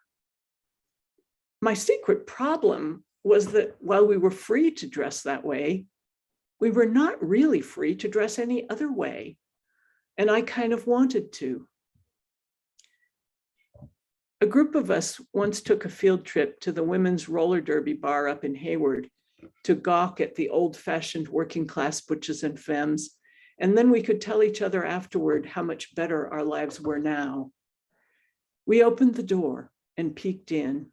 My secret problem was that while we were free to dress that way, we were not really free to dress any other way, and I kind of wanted to. A group of us once took a field trip to the women's roller derby bar up in Hayward to gawk at the old-fashioned working class butches and femmes, and then we could tell each other afterward how much better our lives were now. We opened the door and peeked in.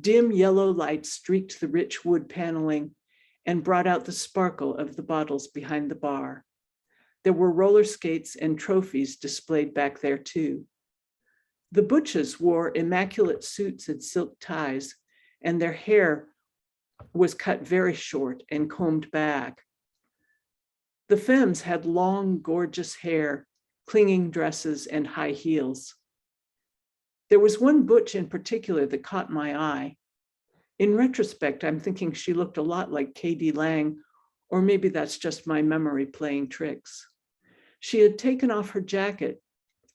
Dim yellow light streaked the rich wood paneling and brought out the sparkle of the bottles behind the bar. There were roller skates and trophies displayed back there too. The butches wore immaculate suits and silk ties, and their hair was cut very short and combed back. The femmes had long, gorgeous hair, clinging dresses, and high heels. There was one butch in particular that caught my eye. In retrospect, I'm thinking she looked a lot like K.D. Lang, or maybe that's just my memory playing tricks. She had taken off her jacket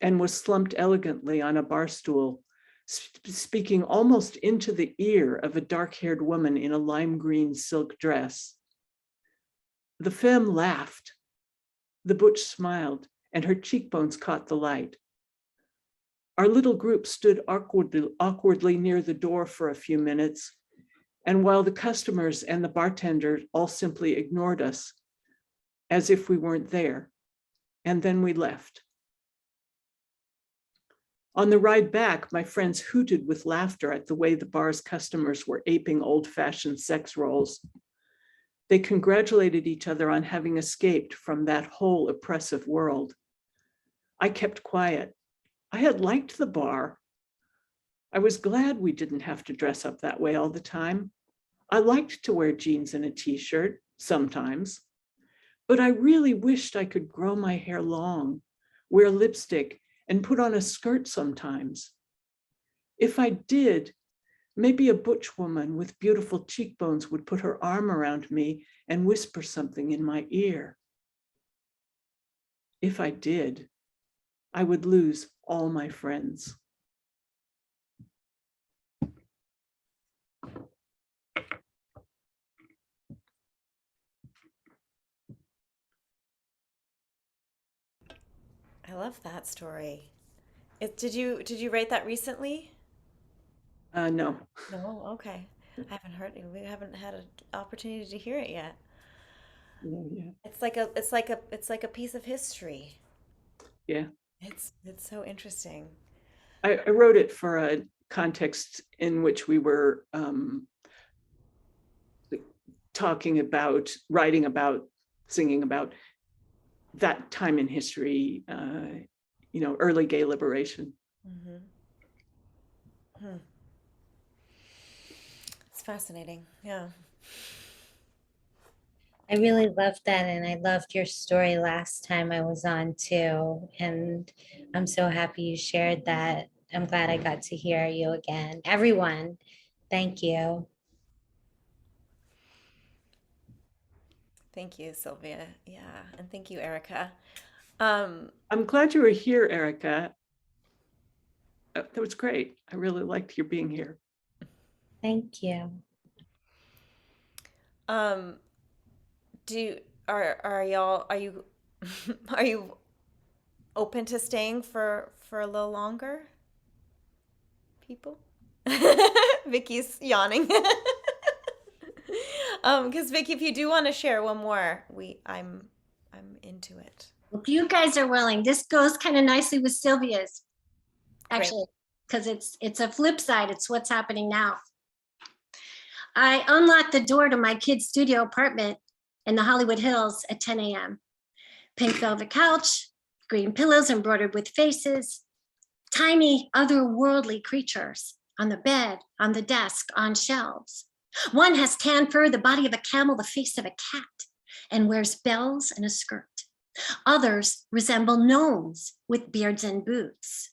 and was slumped elegantly on a bar stool, speaking almost into the ear of a dark-haired woman in a lime green silk dress. The femme laughed. The butch smiled, and her cheekbones caught the light. Our little group stood awkwardly near the door for a few minutes, And while the customers and the bartender all simply ignored us as if we weren't there, and then we left. On the ride back, my friends hooted with laughter at the way the bar's customers were aping old-fashioned sex roles. They congratulated each other on having escaped from that whole oppressive world. I kept quiet. I had liked the bar. I was glad we didn't have to dress up that way all the time. I liked to wear jeans and a t-shirt sometimes, but I really wished I could grow my hair long, wear lipstick, and put on a skirt sometimes. If I did, maybe a butch woman with beautiful cheekbones would put her arm around me and whisper something in my ear. If I did, I would lose all my friends. I love that story. Did you write that recently? No. No, okay. I haven't heard it. We haven't had an opportunity to hear it yet. Yeah. It's like a piece of history. Yeah. It's so interesting. I wrote it for a context in which we were talking about, writing about, singing about that time in history, early gay liberation. It's fascinating. Yeah. I really loved that, and I loved your story last time I was on too. And I'm so happy you shared that. I'm glad I got to hear you again. Everyone, thank you. Thank you, Sylvia. Yeah, and thank you, Erica. I'm glad you were here, Erica. That was great. I really liked your being here. Thank you. Are y'all are you are you open to staying for a little longer? People? Vicky's yawning. Because Vicky, if you do want to share one more, I'm into it. If you guys are willing, this goes kind of nicely with Sylvia's, actually, because it's a flip side. It's what's happening now. I unlocked the door to my kid's studio apartment in the Hollywood Hills at 10 a.m. Pink velvet couch, green pillows embroidered with faces, tiny otherworldly creatures on the bed, on the desk, on shelves. One has tan fur, the body of a camel, the face of a cat, and wears bells and a skirt. Others resemble gnomes with beards and boots.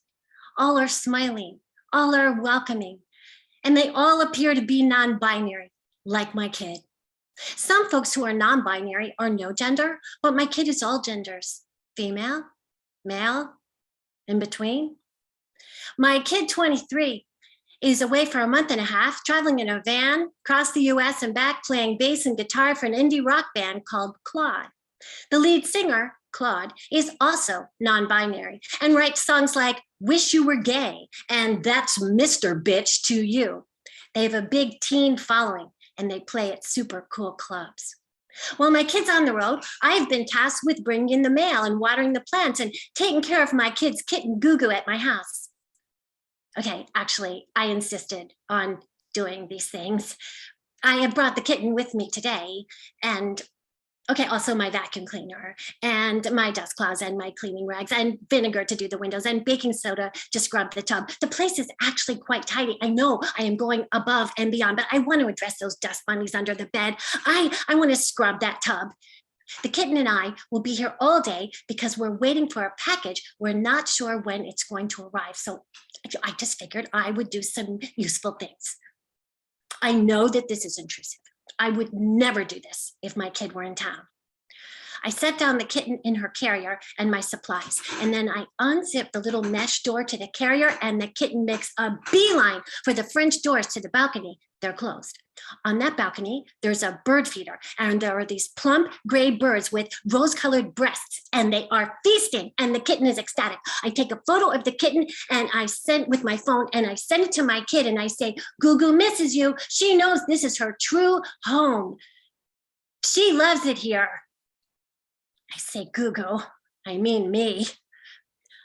All are smiling, all are welcoming, and they all appear to be non-binary, like my kid. Some folks who are non-binary are no gender, but my kid is all genders, female, male, in between. My kid, 23, is away for a month and a half, traveling in a van across the US and back, playing bass and guitar for an indie rock band called Claude. The lead singer, Claude, is also non-binary and writes songs like Wish You Were Gay and That's Mr. Bitch to You. They have a big teen following and they play at super cool clubs. While my kid's on the road, I've been tasked with bringing in the mail and watering the plants and taking care of my kid's kitten Gugu at my house. Okay, actually, I insisted on doing these things. I have brought the kitten with me today, and okay, also my vacuum cleaner and my dust cloths and my cleaning rags and vinegar to do the windows and baking soda to scrub the tub. The place is actually quite tidy. I know I am going above and beyond, but I want to address those dust bunnies under the bed. I want to scrub that tub. The kitten and I will be here all day because we're waiting for a package. We're not sure when it's going to arrive. So I just figured I would do some useful things. I know that this is intrusive. I would never do this if my kid were in town. I set down the kitten in her carrier and my supplies, and then I unzipped the little mesh door to the carrier, and the kitten makes a beeline for the French doors to the balcony. They're closed. On that balcony, there's a bird feeder, and there are these plump gray birds with rose-colored breasts, and they are feasting, and the kitten is ecstatic. I take a photo of the kitten, and I send with my phone, and I send it to my kid, and I say, Gugu misses you. She knows this is her true home. She loves it here. I say Gugu, I mean me.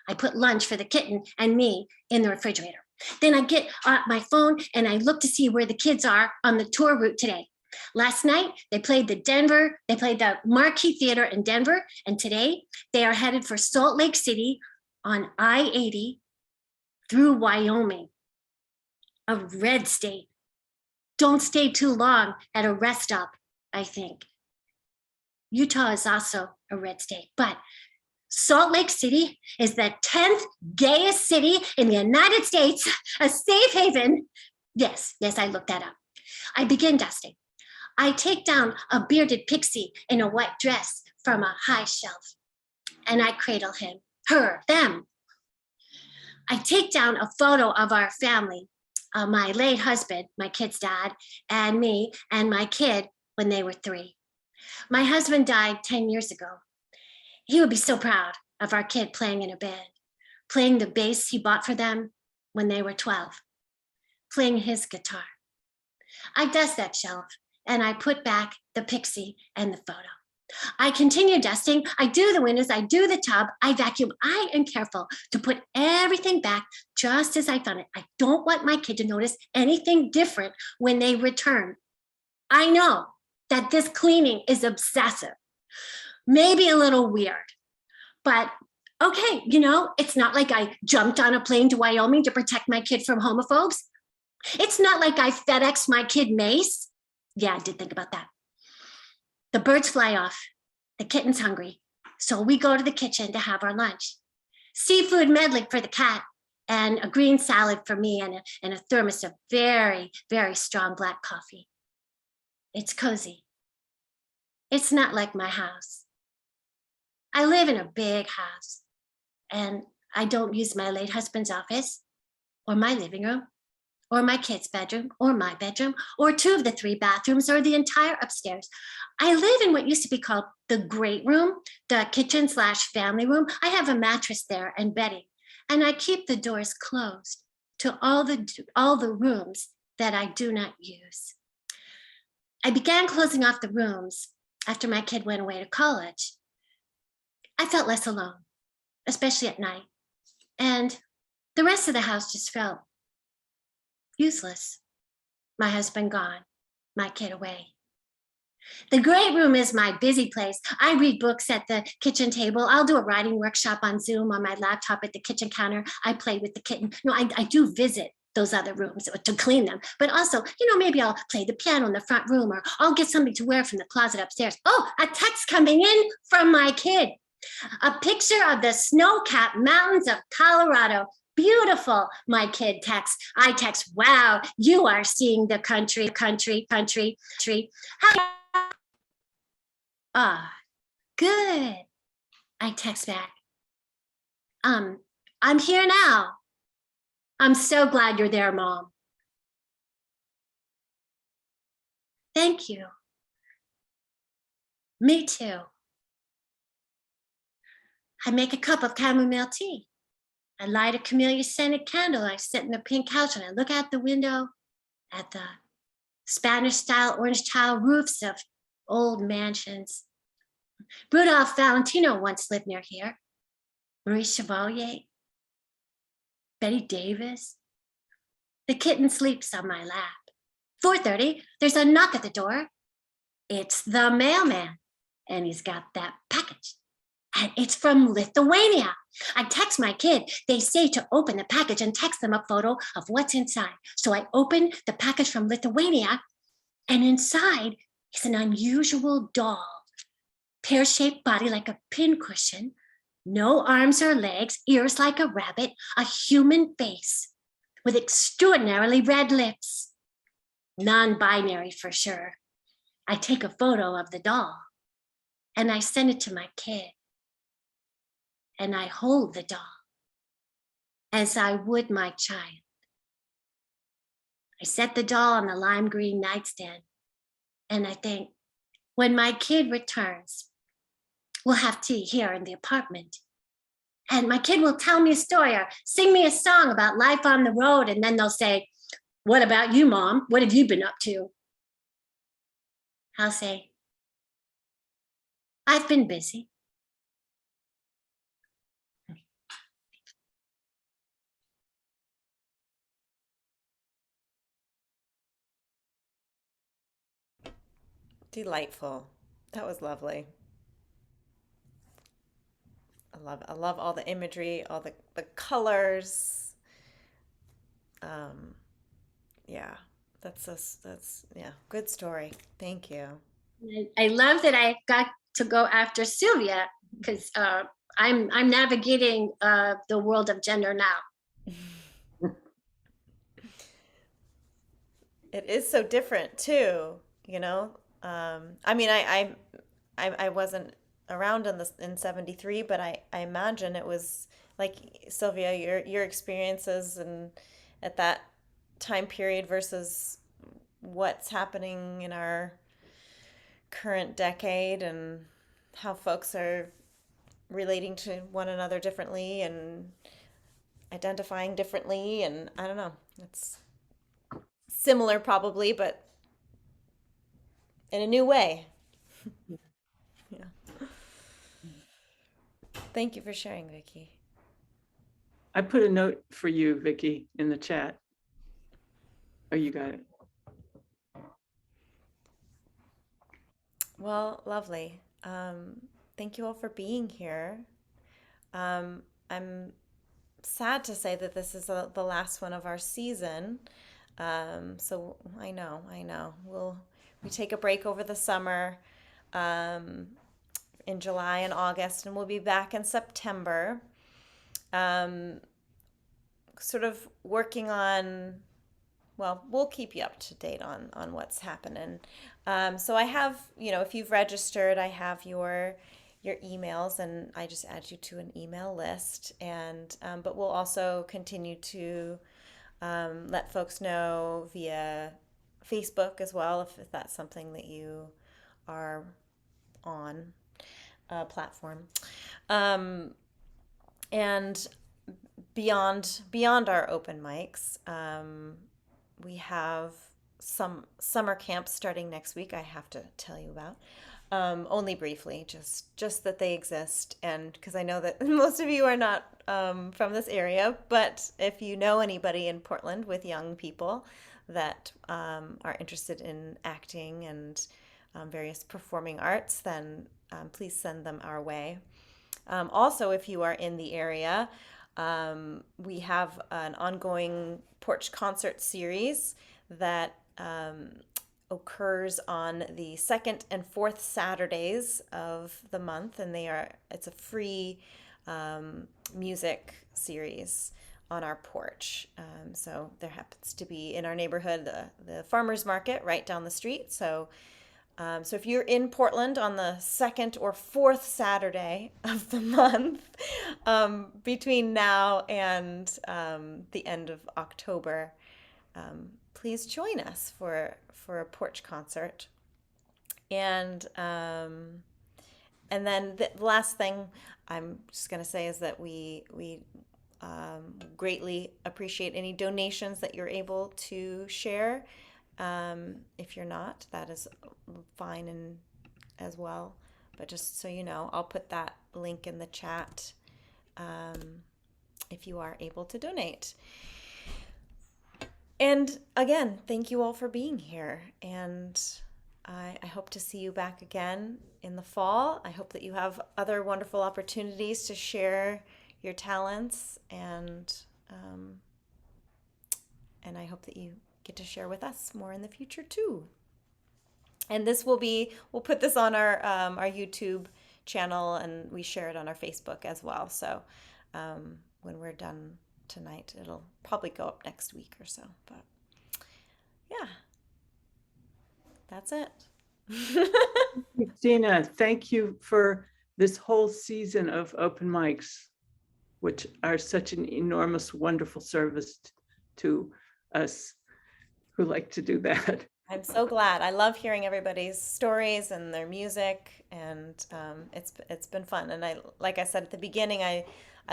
I put lunch for the kitten and me in the refrigerator. Then I get my phone and I look to see where the kids are on the tour route today. Last night, they played the Marquee Theater in Denver, and today they are headed for Salt Lake City on I-80 through Wyoming, a red state. Don't stay too long at a rest stop, I think. Utah is also a red state, but Salt Lake City is the 10th gayest city in the United States, a safe haven. Yes, I looked that up. I begin dusting. I take down a bearded pixie in a white dress from a high shelf, and I cradle him, her, them. I take down a photo of our family, my late husband, my kid's dad, and me and my kid when they were 3. My husband died 10 years ago. He would be so proud of our kid playing in a band, playing the bass he bought for them when they were 12, playing his guitar. I dust that shelf and I put back the pixie and the photo. I continue dusting. I do the windows, I do the tub, I vacuum. I am careful to put everything back just as I found it. I don't want my kid to notice anything different when they return. I know that this cleaning is obsessive, maybe a little weird, but okay, it's not like I jumped on a plane to Wyoming to protect my kid from homophobes. It's not like I FedExed my kid mace. Yeah, I did think about that. The birds fly off, the kitten's hungry, so we go to the kitchen to have our lunch. Seafood medley for the cat, and a green salad for me, and a thermos of very, very strong black coffee. It's cozy. It's not like my house. I live in a big house, and I don't use my late husband's office, or my living room, or my kid's bedroom, or my bedroom, or 2 of the 3 bathrooms, or the entire upstairs. I live in what used to be called the great room, the kitchen/family room. I have a mattress there and bedding, and I keep the doors closed to all the rooms that I do not use. I began closing off the rooms after my kid went away to college. I felt less alone, especially at night, and the rest of the house just felt useless. My husband gone, my kid away. The great room is my busy place. I read books at the kitchen table. I'll do a writing workshop on Zoom on my laptop at the kitchen counter. I play with the kitten. I do visit those other rooms to clean them, but also, maybe I'll play the piano in the front room, or I'll get something to wear from the closet upstairs. Oh, a text coming in from my kid. A picture of the snow-capped mountains of Colorado. Beautiful, my kid texts. I text, wow, you are seeing the country. Good. I text back. I'm here now. I'm so glad you're there, Mom. Thank you. Me too. I make a cup of chamomile tea. I light a camellia-scented candle. I sit in the pink couch and I look out the window at the Spanish-style orange tile roofs of old mansions. Rudolph Valentino once lived near here. Marie Chevalier, Betty Davis. The kitten sleeps on my lap. 4:30, there's a knock at the door. It's the mailman, and he's got that package. And it's from Lithuania. I text my kid. They say to open the package and text them a photo of what's inside. So I open the package from Lithuania, and inside is an unusual doll. Pear-shaped body like a pincushion, no arms or legs, ears like a rabbit, a human face with extraordinarily red lips. Non-binary for sure. I take a photo of the doll. and I send it to my kid. And I hold the doll as I would my child. I set the doll on the lime green nightstand, and I think, when my kid returns, we'll have tea here in the apartment. And my kid will tell me a story or sing me a song about life on the road. And then they'll say, "What about you, Mom? What have you been up to?" I'll say, "I've been busy." Delightful. That was lovely. I love all the imagery, all the colors. Um, yeah, that's yeah, good story. Thank you. I love that I got to go after Sylvia because I'm navigating the world of gender now. It is so different too, you know. I mean, I wasn't around in '73, but I imagine it was like Sylvia, your experiences and at that time period versus what's happening in our current decade and how folks are relating to one another differently and identifying differently, and I don't know. It's similar probably, but in a new way. Yeah. Thank you for sharing, Vicky. I put a note for you, Vicky, in the chat. Oh, you got it. Well, lovely. Thank you all for being here. I'm sad to say that this is the last one of our season. So I know. We take a break over the summer, in July and August, and we'll be back in September. Sort of working on, well, we'll keep you up to date on what's happening. So I have, if you've registered, I have your emails, and I just add you to an email list. And but we'll also continue to let folks know via Facebook as well, if that's something that you are on a platform. And beyond our open mics, we have some summer camps starting next week. I have to tell you about, only briefly, just that they exist, and because I know that most of you are not from this area, but if you know anybody in Portland with young people that are interested in acting and various performing arts, then please send them our way. Also, if you are in the area, we have an ongoing porch concert series that occurs on the second and fourth Saturdays of the month, and it's a free music series on our porch. So there happens to be in our neighborhood the farmers market right down the street. So if you're in Portland on the second or fourth Saturday of the month, between now and the end of October, please join us for a porch concert. And then the last thing I'm just going to say is that we greatly appreciate any donations that you're able to share. If you're not, that is fine and as well. But just so you know, I'll put that link in the chat if you are able to donate. And again, thank you all for being here. And I hope to see you back again in the fall. I hope that you have other wonderful opportunities to share your talents, and I hope that you get to share with us more in the future too. And we'll put this on our YouTube channel, and we share it on our Facebook as well. So when we're done tonight, it'll probably go up next week or so. But yeah, that's it. Christina, thank you for this whole season of open mics, which are such an enormous, wonderful service to us who like to do that. I'm so glad. I love hearing everybody's stories and their music, and it's been fun. And I, like I said at the beginning, I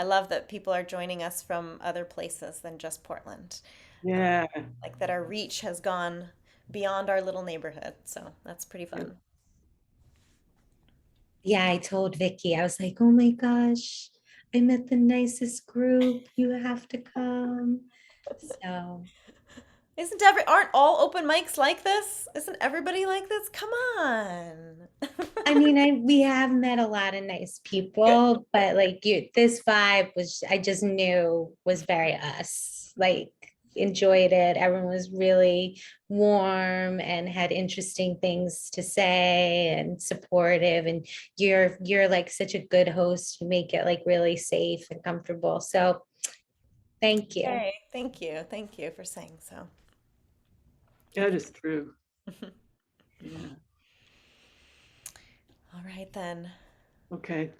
love that people are joining us from other places than just Portland. Yeah. Like that our reach has gone beyond our little neighborhood. So that's pretty fun. Yeah, I told Vicky, I was like, oh my gosh, I met the nicest group. You have to come. So, Aren't all open mics like this? Isn't everybody like this? Come on. I mean, we have met a lot of nice people, but like this vibe was, I just knew was very us. Like, enjoyed it. Everyone was really warm and had interesting things to say and supportive. And you're like such a good host. You make it like really safe and comfortable. So, thank you. Okay, thank you. Thank you for saying so. That is true. Yeah. All right then. Okay.